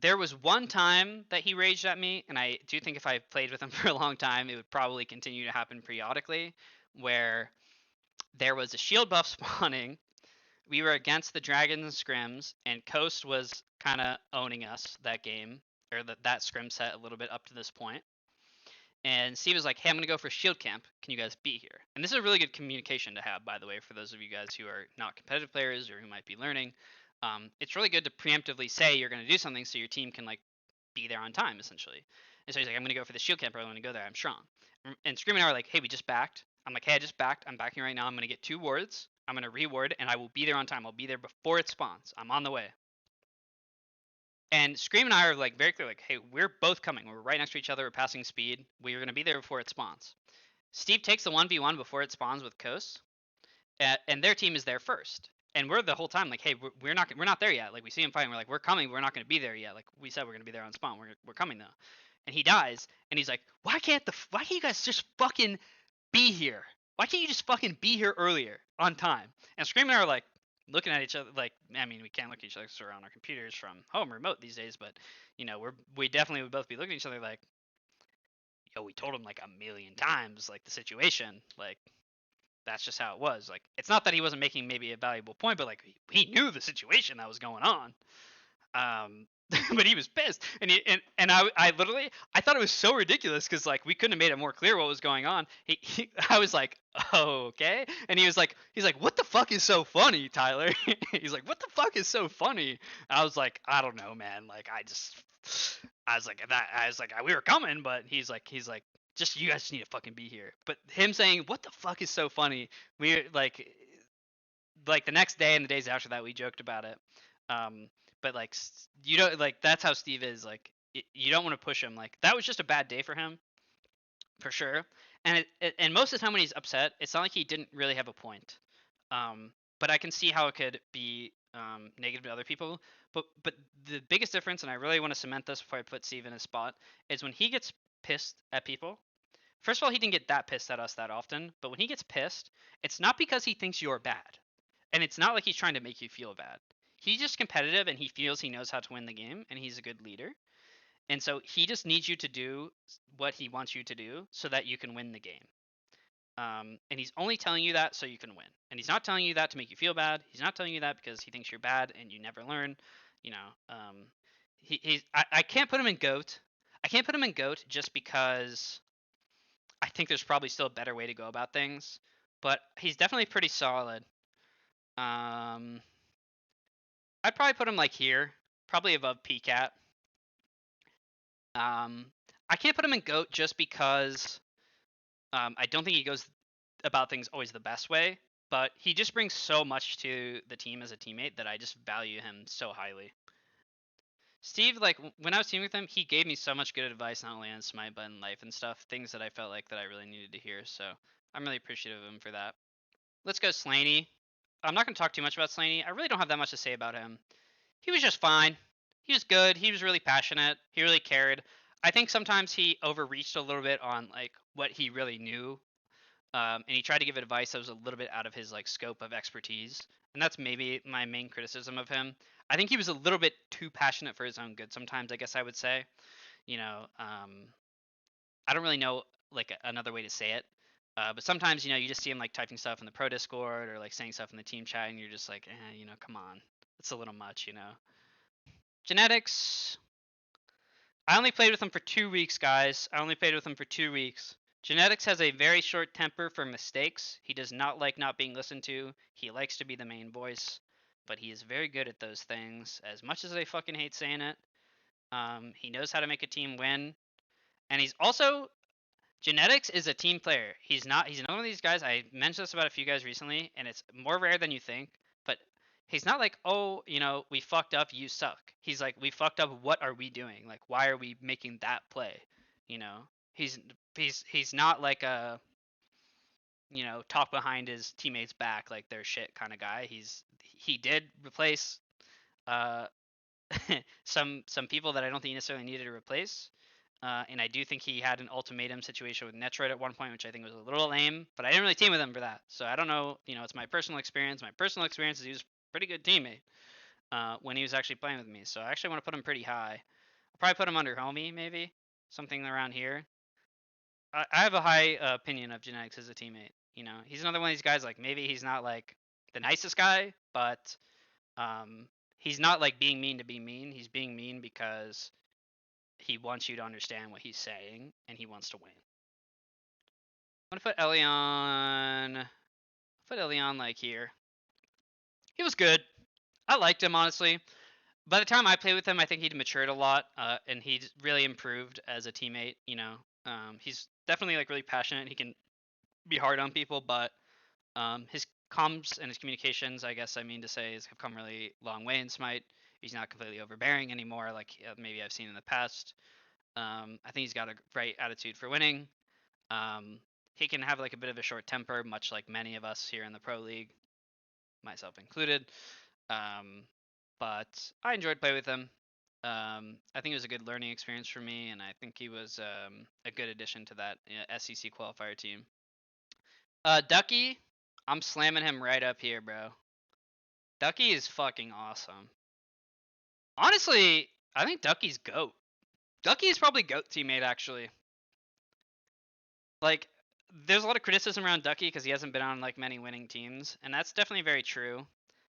There was one time that he raged at me, and I do think if I played with him for a long time, it would probably continue to happen periodically, where there was a shield buff spawning. We were against the Dragons and Scrims, and Coast was kind of owning us that game, or that Scrim set a little bit up to this point. And Steve was like, hey, I'm going to go for shield camp. Can you guys be here? And this is a really good communication to have, by the way, for those of you guys who are not competitive players or who might be learning. It's really good to preemptively say you're going to do something so your team can like be there on time, essentially. And so he's like, I'm going to go for the shield camp. I'm going to go there. I'm strong. And Screammmmm and I are like, hey, we just backed. I'm like, hey, I just backed. I'm backing right now. I'm going to get 2 wards. I'm going to reward, and I will be there on time. I'll be there before it spawns. I'm on the way. And Screammmmm and I are like very clear, like, hey, we're both coming. We're right next to each other. We're passing speed. We're going to be there before it spawns. Steve takes the 1v1 before it spawns with Coast, and their team is there first. And we're the whole time like, hey, we're not there yet. Like we see him fighting, we're like, we're coming. We're not going to be there yet. Like we said, we're going to be there on spawn. We're coming though. And he dies, and he's like, why can't you guys just fucking be here? Why can't you just fucking be here earlier on time? And Screammmmm and I are like looking at each other like, I mean, we can't look at each other because we're on our computers from home remote these days, but you know, we definitely would both be looking at each other like, yo, we told him like a million times like the situation, like that's just how it was. Like it's not that he wasn't making maybe a valuable point, but like he knew the situation that was going on. But he was pissed, and I literally I thought it was so ridiculous because like we couldn't have made it more clear what was going on. I was like, oh, okay, and he's like, what the fuck is so funny, Tyler? He's like, what the fuck is so funny? I was like, I don't know, man. Like I was like we were coming, but he's like, just you guys need to fucking be here. But him saying, what the fuck is so funny? We like the next day and the days after that we joked about it. But like you don't like that's how Steve is. Like you don't want to push him. Like that was just a bad day for him, for sure. And and most of the time when he's upset, it's not like he didn't really have a point. But I can see how it could be negative to other people. But the biggest difference, and I really want to cement this before I put Steve in his spot, is when he gets pissed at people. First of all, he didn't get that pissed at us that often. But when he gets pissed, it's not because he thinks you're bad, and it's not like he's trying to make you feel bad. He's just competitive and he feels he knows how to win the game and he's a good leader. And so he just needs you to do what he wants you to do so that you can win the game. And he's only telling you that so you can win. And he's not telling you that to make you feel bad. He's not telling you that because he thinks you're bad and you never learn. You know, I can't put him in GOAT. I can't put him in GOAT just because I think there's probably still a better way to go about things. But he's definitely pretty solid. I'd probably put him like here, probably above PCAT. I can't put him in GOAT just because I don't think he goes about things always the best way, but he just brings so much to the team as a teammate that I just value him so highly. Steve, like when I was teaming with him, he gave me so much good advice, not only on Smite, but in life and stuff, things that I felt like that I really needed to hear. So I'm really appreciative of him for that. Let's go Slaney. I'm not going to talk too much about Slaney. I really don't have that much to say about him. He was just fine. He was good. He was really passionate. He really cared. I think sometimes he overreached a little bit on like what he really knew, and he tried to give advice that was a little bit out of his like scope of expertise. And that's maybe my main criticism of him. I think he was a little bit too passionate for his own good sometimes, I guess I would say. You know, I don't really know like another way to say it, But sometimes, you know, you just see him like typing stuff in the pro Discord or like saying stuff in the team chat, and you're just like, you know, come on, it's a little much, you know. Genetics. I only played with him for 2 weeks, guys. I only played with him for 2 weeks. Genetics has a very short temper for mistakes. He does not like not being listened to. He likes to be the main voice, but he is very good at those things. As much as I fucking hate saying it, he knows how to make a team win, and he's also Genetics is a team player. He's not one of these guys. I mentioned this about a few guys recently, and it's more rare than you think. But he's not like, oh, you know, we fucked up, you suck. He's like, we fucked up. What are we doing? Like, why are we making that play? You know, he's not like a, you know, talk behind his teammates' back like they're shit kind of guy. He did replace uh some people that I don't think he necessarily needed to replace. And I do think he had an ultimatum situation with Netriod at one point, which I think was a little lame, but I didn't really team with him for that. So I don't know, you know, it's my personal experience. My personal experience is he was a pretty good teammate when he was actually playing with me. So I actually want to put him pretty high. I'll probably put him under Homie, maybe. Something around here. I have a high opinion of Genetics as a teammate. You know, he's another one of these guys, like, maybe he's not, like, the nicest guy, but he's not, like, being mean to be mean. He's being mean because he wants you to understand what he's saying, and he wants to win. I'm gonna put Elion like here. He was good. I liked him, honestly. By the time I played with him, I think he'd matured a lot, and he's really improved as a teammate, you know. He's definitely like really passionate. He can be hard on people, but his comms and his communications, I guess I mean to say, have come really long way in Smite. He's not completely overbearing anymore, like maybe I've seen in the past. I think he's got a great attitude for winning. He can have like a bit of a short temper, much like many of us here in the Pro League, myself included. But I enjoyed playing with him. I think it was a good learning experience for me, and I think he was a good addition to that SEC qualifier team. Ducky, I'm slamming him right up here, bro. Ducky is fucking awesome. Honestly, I think Ducky's GOAT. Ducky is probably GOAT teammate, actually. Like, there's a lot of criticism around Ducky because he hasn't been on, like, many winning teams, and that's definitely very true.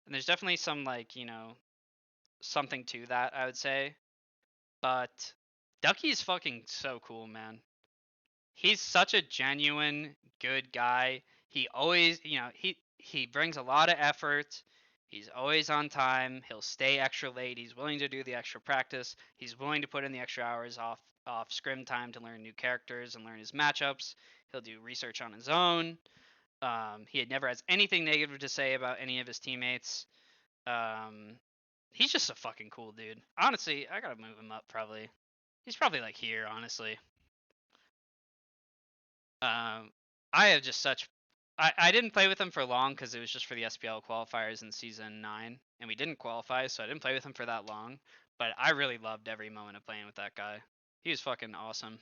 And there's definitely some, like, you know, something to that, I would say. But Ducky is fucking so cool, man. He's such a genuine, good guy. He always, you know, he brings a lot of effort. He's always on time. He'll stay extra late. He's willing to do the extra practice. He's willing to put in the extra hours off scrim time to learn new characters and learn his matchups. He'll do research on his own. He never has anything negative to say about any of his teammates. He's just a fucking cool dude. Honestly, I gotta move him up probably. He's probably like here, honestly. I have just such. I didn't play with him for long because it was just for the SPL qualifiers in season 9, and we didn't qualify, so I didn't play with him for that long. But I really loved every moment of playing with that guy. He was fucking awesome.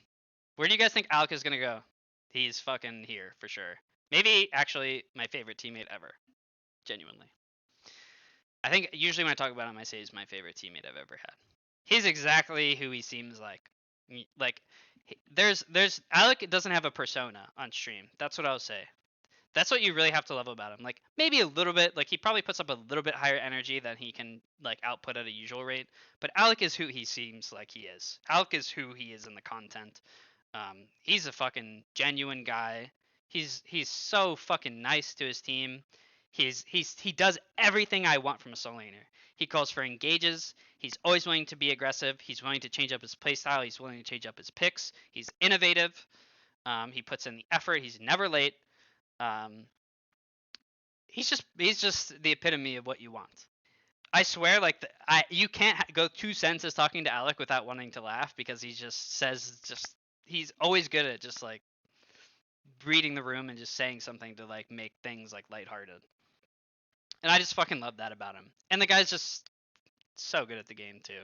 Where do you guys think Alec is gonna go? He's fucking here for sure. Maybe actually my favorite teammate ever. Genuinely. I think usually when I talk about him, I say he's my favorite teammate I've ever had. He's exactly who he seems like. Like, there's Alec doesn't have a persona on stream. That's what I'll say. That's what you really have to love about him. Like, maybe a little bit, like, he probably puts up a little bit higher energy than he can, like, output at a usual rate. But Alec is who he seems like he is. Alec is who he is in the content. He's a fucking genuine guy. He's so fucking nice to his team. He does everything I want from a solo laner. He calls for engages. He's always willing to be aggressive. He's willing to change up his playstyle. He's willing to change up his picks. He's innovative. He puts in the effort. He's never late. He's just the epitome of what you want. I swear, like, you can't go 2 sentences talking to Alec without wanting to laugh because he just says he's always good at just like reading the room and just saying something to like make things like lighthearted. And I just fucking love that about him. And the guy's just so good at the game too.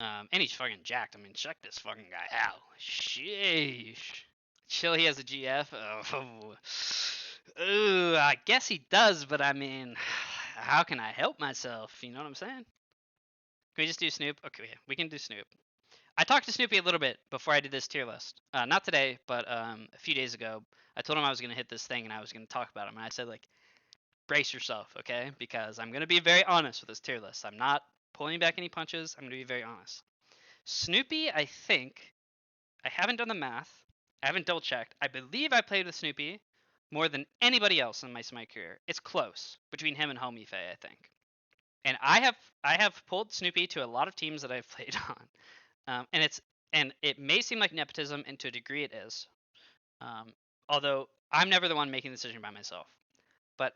And he's fucking jacked. I mean, check this fucking guy out. Sheesh. Chill, he has a GF. Oh. Ooh, I guess he does, but I mean, how can I help myself? You know what I'm saying? Can we just do Snoop? Okay, we can do Snoop. I talked to Snoopy a little bit before I did this tier list. Not today, but a few days ago. I told him I was gonna hit this thing and I was gonna talk about him. And I said like, brace yourself, okay? Because I'm gonna be very honest with this tier list. I'm not pulling back any punches. I'm gonna be very honest. Snoopy, I think, I haven't done the math. I haven't double checked. I believe I played with Snoopy more than anybody else in my Smite career. It's close between him and Homiefe, I think. And I have pulled Snoopy to a lot of teams that I've played on, and it may seem like nepotism, and to a degree it is. Although I'm never the one making the decision by myself. But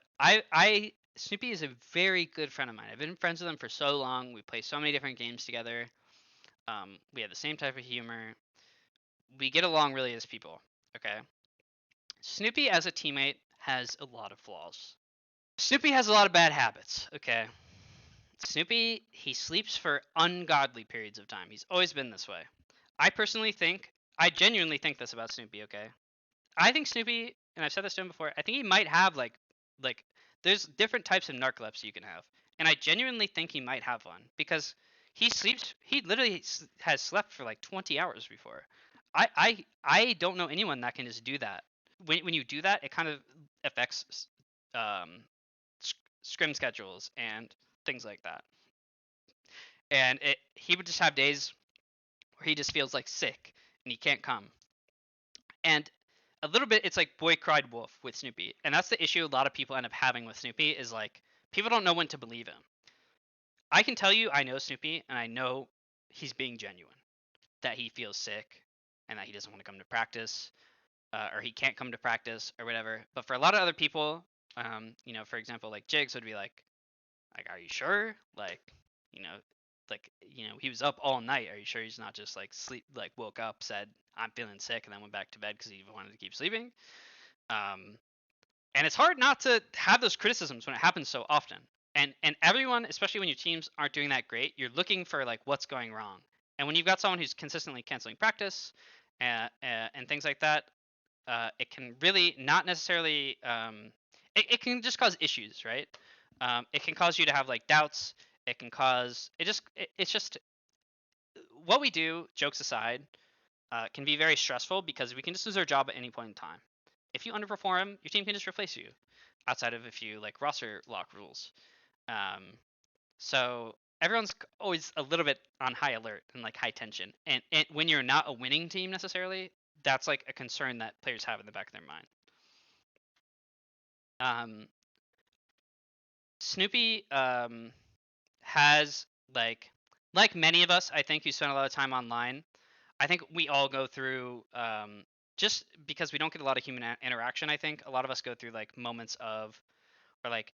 Snoopy is a very good friend of mine. I've been friends with him for so long. We play so many different games together. We have the same type of humor. We get along really as people. Okay. Snoopy as a teammate has a lot of flaws. Snoopy has a lot of bad habits. Okay. Snoopy, he sleeps for ungodly periods of time. He's always been this way. I genuinely think this about Snoopy, okay? I think Snoopy, and I've said this to him before, I think he might have like there's different types of narcolepsy you can have. And I genuinely think he might have one because he literally has slept for like 20 hours before. I don't know anyone that can just do that. When you do that, it kind of affects scrim schedules and things like that. And he would just have days where he just feels like sick and he can't come. And a little bit, it's like boy cried wolf with Snoopy. And that's the issue a lot of people end up having with Snoopy is like, people don't know when to believe him. I can tell you, I know Snoopy, and I know he's being genuine. That he feels sick, and that he doesn't want to come to practice, or he can't come to practice, or whatever. But for a lot of other people, for example, like Jigs would be like, are you sure? He was up all night. Are you sure he's not just woke up, said, I'm feeling sick, and then went back to bed because he wanted to keep sleeping? And it's hard not to have those criticisms when it happens so often. And everyone, especially when your teams aren't doing that great, you're looking for like what's going wrong. And when you've got someone who's consistently canceling practice and things like that, it can really not necessarily it can just cause issues, right? It can cause you to have like doubts. It can cause it's just what we do, jokes aside, can be very stressful because we can just lose our job at any point in time. If you underperform, your team can just replace you, outside of a few like roster lock rules. So everyone's always a little bit on high alert and like high tension. And when you're not a winning team necessarily, that's like a concern that players have in the back of their mind. Snoopy has like many of us, I think, who spend a lot of time online. I think we all go through just because we don't get a lot of human interaction. I think a lot of us go through like moments of or like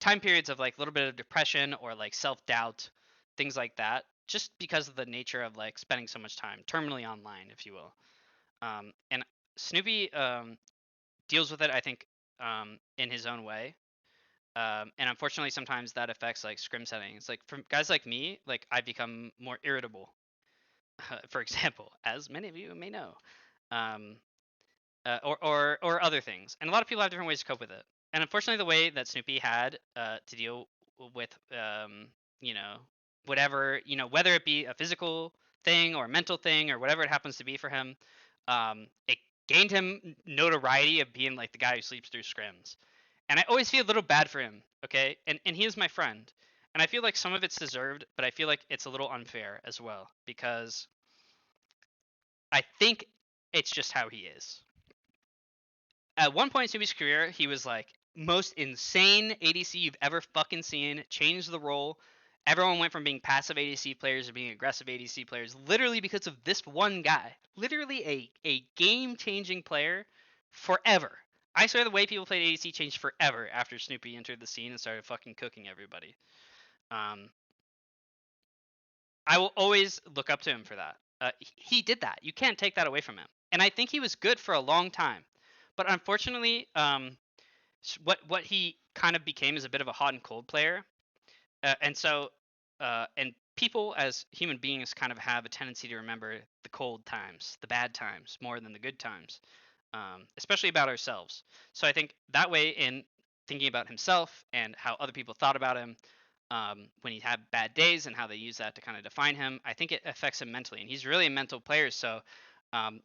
time periods of like a little bit of depression or like self-doubt, things like that, just because of the nature of like spending so much time terminally online, if you will. And Snoopy deals with it, I think, in his own way. And unfortunately, sometimes that affects like scrim settings. Like for guys like me, like I become more irritable, for example, as many of you may know, or other things. And a lot of people have different ways to cope with it. And unfortunately, the way that Snoopy had to deal with, whatever, whether it be a physical thing or a mental thing or whatever it happens to be for him, it gained him notoriety of being like the guy who sleeps through scrims. And I always feel a little bad for him, okay? And he is my friend. And I feel like some of it's deserved, but I feel like it's a little unfair as well, because I think it's just how he is. At one point in Snoopy's career, he was like, most insane ADC you've ever fucking seen, changed the role. Everyone went from being passive ADC players to being aggressive ADC players, literally because of this one guy. Literally a game-changing player forever. I swear the way people played ADC changed forever after Snoopy entered the scene and started fucking cooking everybody. I will always look up to him for that. He did that. You can't take that away from him. And I think he was good for a long time. But unfortunately, what he kind of became is a bit of a hot and cold player. And people as human beings kind of have a tendency to remember the cold times, the bad times, more than the good times, especially about ourselves. So I think that way, in thinking about himself and how other people thought about him, when he had bad days and how they use that to kind of define him. I think it affects him mentally, and he's really a mental player. So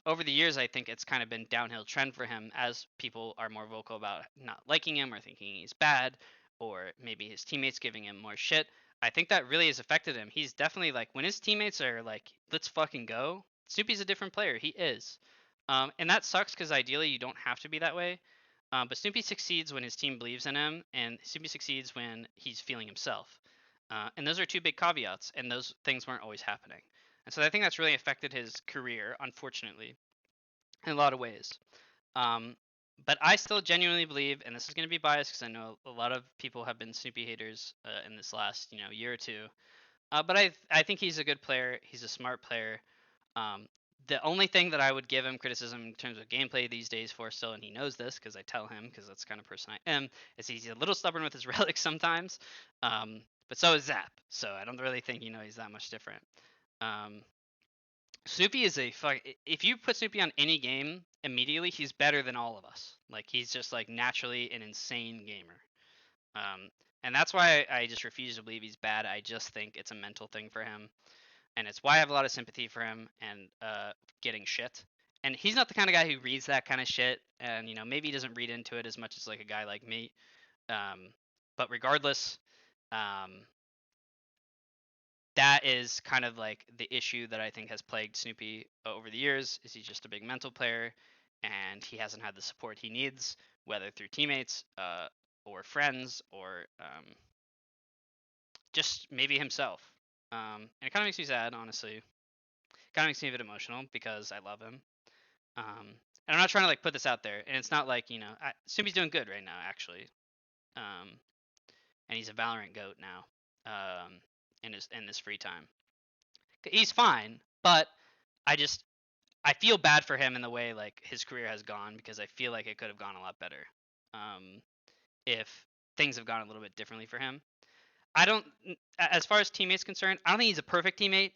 over the years, I think it's kind of been downhill trend for him as people are more vocal about not liking him or thinking he's bad, or maybe his teammates giving him more shit. I think that really has affected him. He's definitely like when his teammates are like, "Let's fucking go." Snoopy's a different player. He is, and that sucks because ideally you don't have to be that way. But Snoopy succeeds when his team believes in him, and Snoopy succeeds when he's feeling himself. And those are two big caveats, and those things weren't always happening. And so I think that's really affected his career, unfortunately, in a lot of ways. But I still genuinely believe, and this is going to be biased because I know a lot of people have been Snoopy haters in this last year or two. But I think he's a good player. He's a smart player. Um, the only thing that I would give him criticism in terms of gameplay these days for still, and he knows this because I tell him because that's the kind of person I am, is he's a little stubborn with his relics sometimes. But so is Zap. So I don't really think he's that much different. Snoopy is a fuck. If you put Snoopy on any game immediately, he's better than all of us. Like he's just like naturally an insane gamer. And that's why I just refuse to believe he's bad. I just think it's a mental thing for him, and it's why I have a lot of sympathy for him and getting shit. And he's not the kind of guy who reads that kind of shit, and maybe he doesn't read into it as much as like a guy like me. But regardless, that is kind of like the issue that I think has plagued Snoopy over the years. Is he's just a big mental player, and he hasn't had the support he needs, whether through teammates or friends or just maybe himself. And it kind of makes me sad, honestly. Kind of makes me a bit emotional because I love him. And I'm not trying to like put this out there, and it's not like Snoopy's doing good right now, actually. And he's a Valorant goat now. In his free time, he's fine. But I feel bad for him in the way like his career has gone because I feel like it could have gone a lot better. If things have gone a little bit differently for him. I don't, as far as teammates concerned, I don't think he's a perfect teammate,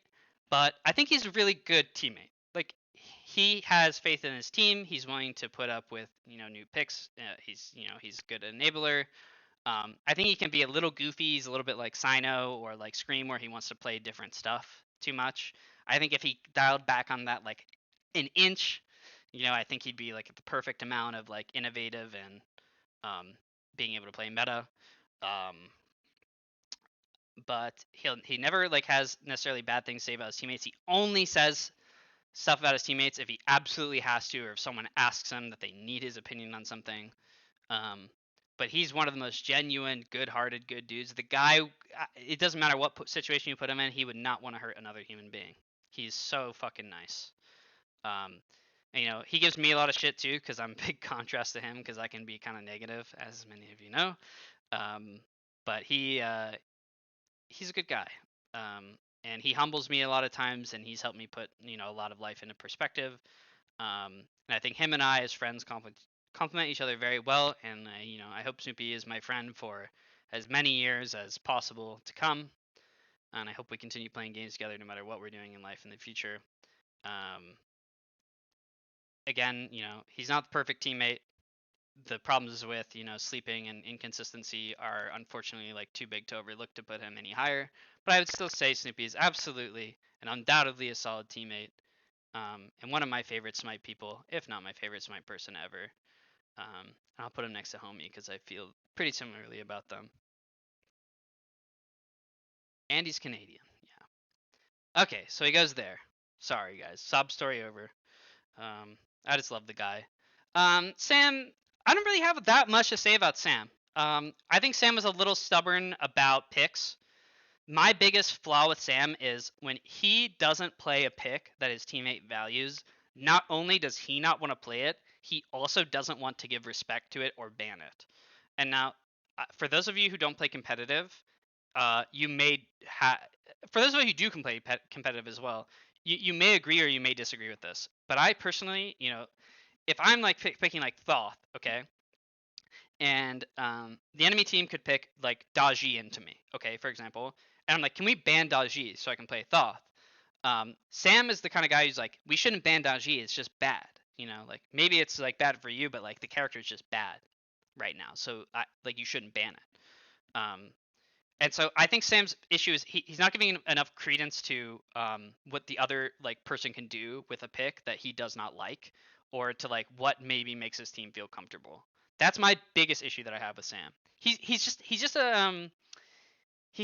but I think he's a really good teammate. Like he has faith in his team. He's willing to put up with new picks. He's good enabler. I think he can be a little goofy. He's a little bit like Cyno or like Scream, where he wants to play different stuff too much. I think if he dialed back on that like an inch, I think he'd be like at the perfect amount of like innovative and being able to play meta. But he never like has necessarily bad things to say about his teammates. He only says stuff about his teammates if he absolutely has to, or if someone asks him that they need his opinion on something. But he's one of the most genuine, good-hearted, good dudes. The guy, it doesn't matter what situation you put him in, he would not want to hurt another human being. He's so fucking nice. And, he gives me a lot of shit too, because I'm a big contrast to him, because I can be kind of negative, as many of you know. But he's a good guy. And he humbles me a lot of times, and he's helped me put a lot of life into perspective. And I think him and I, as friends, complement each other very well. And I hope Snoopy is my friend for as many years as possible to come. And I hope we continue playing games together no matter what we're doing in life in the future. Again, he's not the perfect teammate. The problems with sleeping and inconsistency are unfortunately like too big to overlook to put him any higher. But I would still say Snoopy is absolutely and undoubtedly a solid teammate, and one of my favorite Smite people, if not my favorite Smite person ever. And I'll put him next to Homie because I feel pretty similarly about them. And he's Canadian, yeah. Okay, so he goes there. Sorry guys, sob story over. I just love the guy. Sam, I don't really have that much to say about Sam. I think Sam was a little stubborn about picks. My biggest flaw with Sam is when he doesn't play a pick that his teammate values, not only does he not want to play it, he also doesn't want to give respect to it or ban it. And now, for those of you who don't play competitive, you may for those of you who do play competitive as well, you may agree or you may disagree with this. But I personally, if I'm like picking like Thoth, okay, and the enemy team could pick like Daji into me, okay, for example, and I'm like, can we ban Daji so I can play Thoth? Sam is the kind of guy who's like, we shouldn't ban Daji, it's just bad, like maybe it's like bad for you, but like the character is just bad right now, so like you shouldn't ban it. And so I think Sam's issue is he's not giving enough credence to what the other like person can do with a pick that he does not like, or to like what maybe makes his team feel comfortable. That's my biggest issue that I have with Sam. He's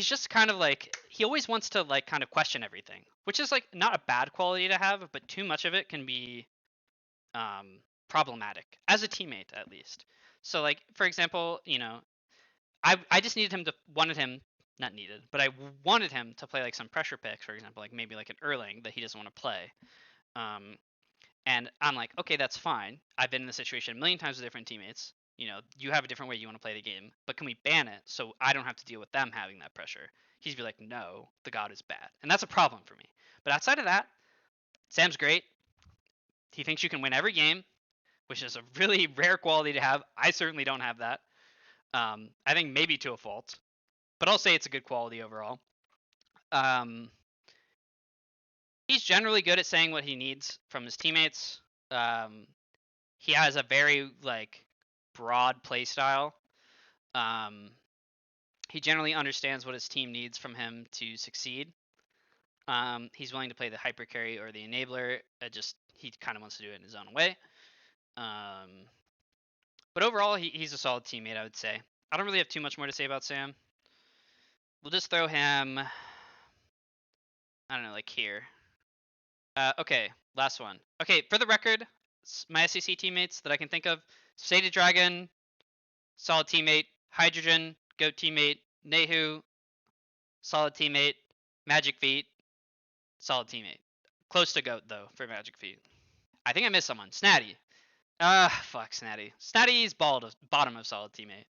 just kind of like he always wants to like kind of question everything, which is like not a bad quality to have, but too much of it can be problematic as a teammate at least. So like for example, you know, I just wanted him not needed, but I wanted him to play like some pressure picks, for example, like maybe like an Erling that he doesn't want to play. And I'm like, okay, that's fine. I've been in this situation a million times with different teammates. You know, you have a different way you want to play the game, but can we ban it so I don't have to deal with them having that pressure? He's be like, no, the god is bad, and that's a problem for me. But outside of that, Sam's great. He thinks you can win every game, which is a really rare quality to have. I certainly don't have that. I think maybe to a fault, but I'll say it's a good quality overall. He's generally good at saying what he needs from his teammates. He has a very like broad play style. He generally understands what his team needs from him to succeed. He's willing to play the hyper carry or the enabler. He kind of wants to do it in his own way. But overall, he's a solid teammate, I would say. I don't really have too much more to say about Sam. We'll just throw him, I don't know, like here. Okay, last one. Okay, for the record, my SEC teammates that I can think of: Sated Dragon, solid teammate; Hydrogen, goat teammate; Nehu, solid teammate; Magic Feet, solid teammate. Close to goat though for Magic Feet. I think I missed someone. Snatty. Fuck Snatty. Snatty's bottom of solid teammate.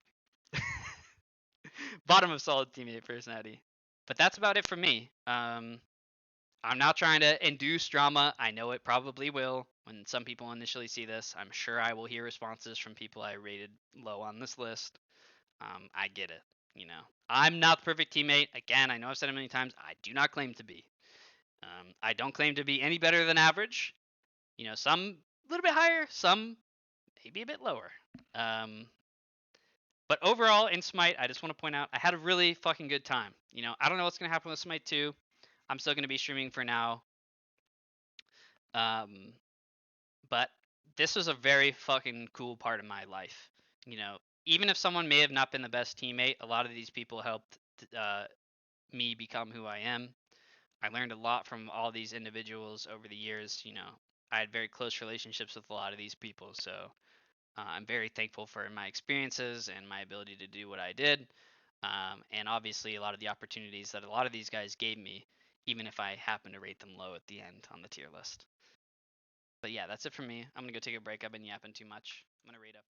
Bottom of solid teammate for Snatty. But that's about it for me. I'm not trying to induce drama. I know it probably will. When some people initially see this, I'm sure I will hear responses from people I rated low on this list. I get it. You know, I'm not the perfect teammate. Again, I know I've said it many times. I do not claim to be. I don't claim to be any better than average. You know, some a little bit higher, some maybe a bit lower. But overall, in Smite, I just want to point out I had a really fucking good time. You know, I don't know what's gonna happen with Smite 2. I'm still gonna be streaming for now. But this was a very fucking cool part of my life. You know, even if someone may have not been the best teammate, a lot of these people helped me become who I am. I learned a lot from all these individuals over the years. You know, I had very close relationships with a lot of these people, so I'm very thankful for my experiences and my ability to do what I did. And obviously, a lot of the opportunities that a lot of these guys gave me, even if I happen to rate them low at the end on the tier list. But yeah, that's it for me. I'm gonna go take a break. I've been yapping too much. I'm gonna rate up.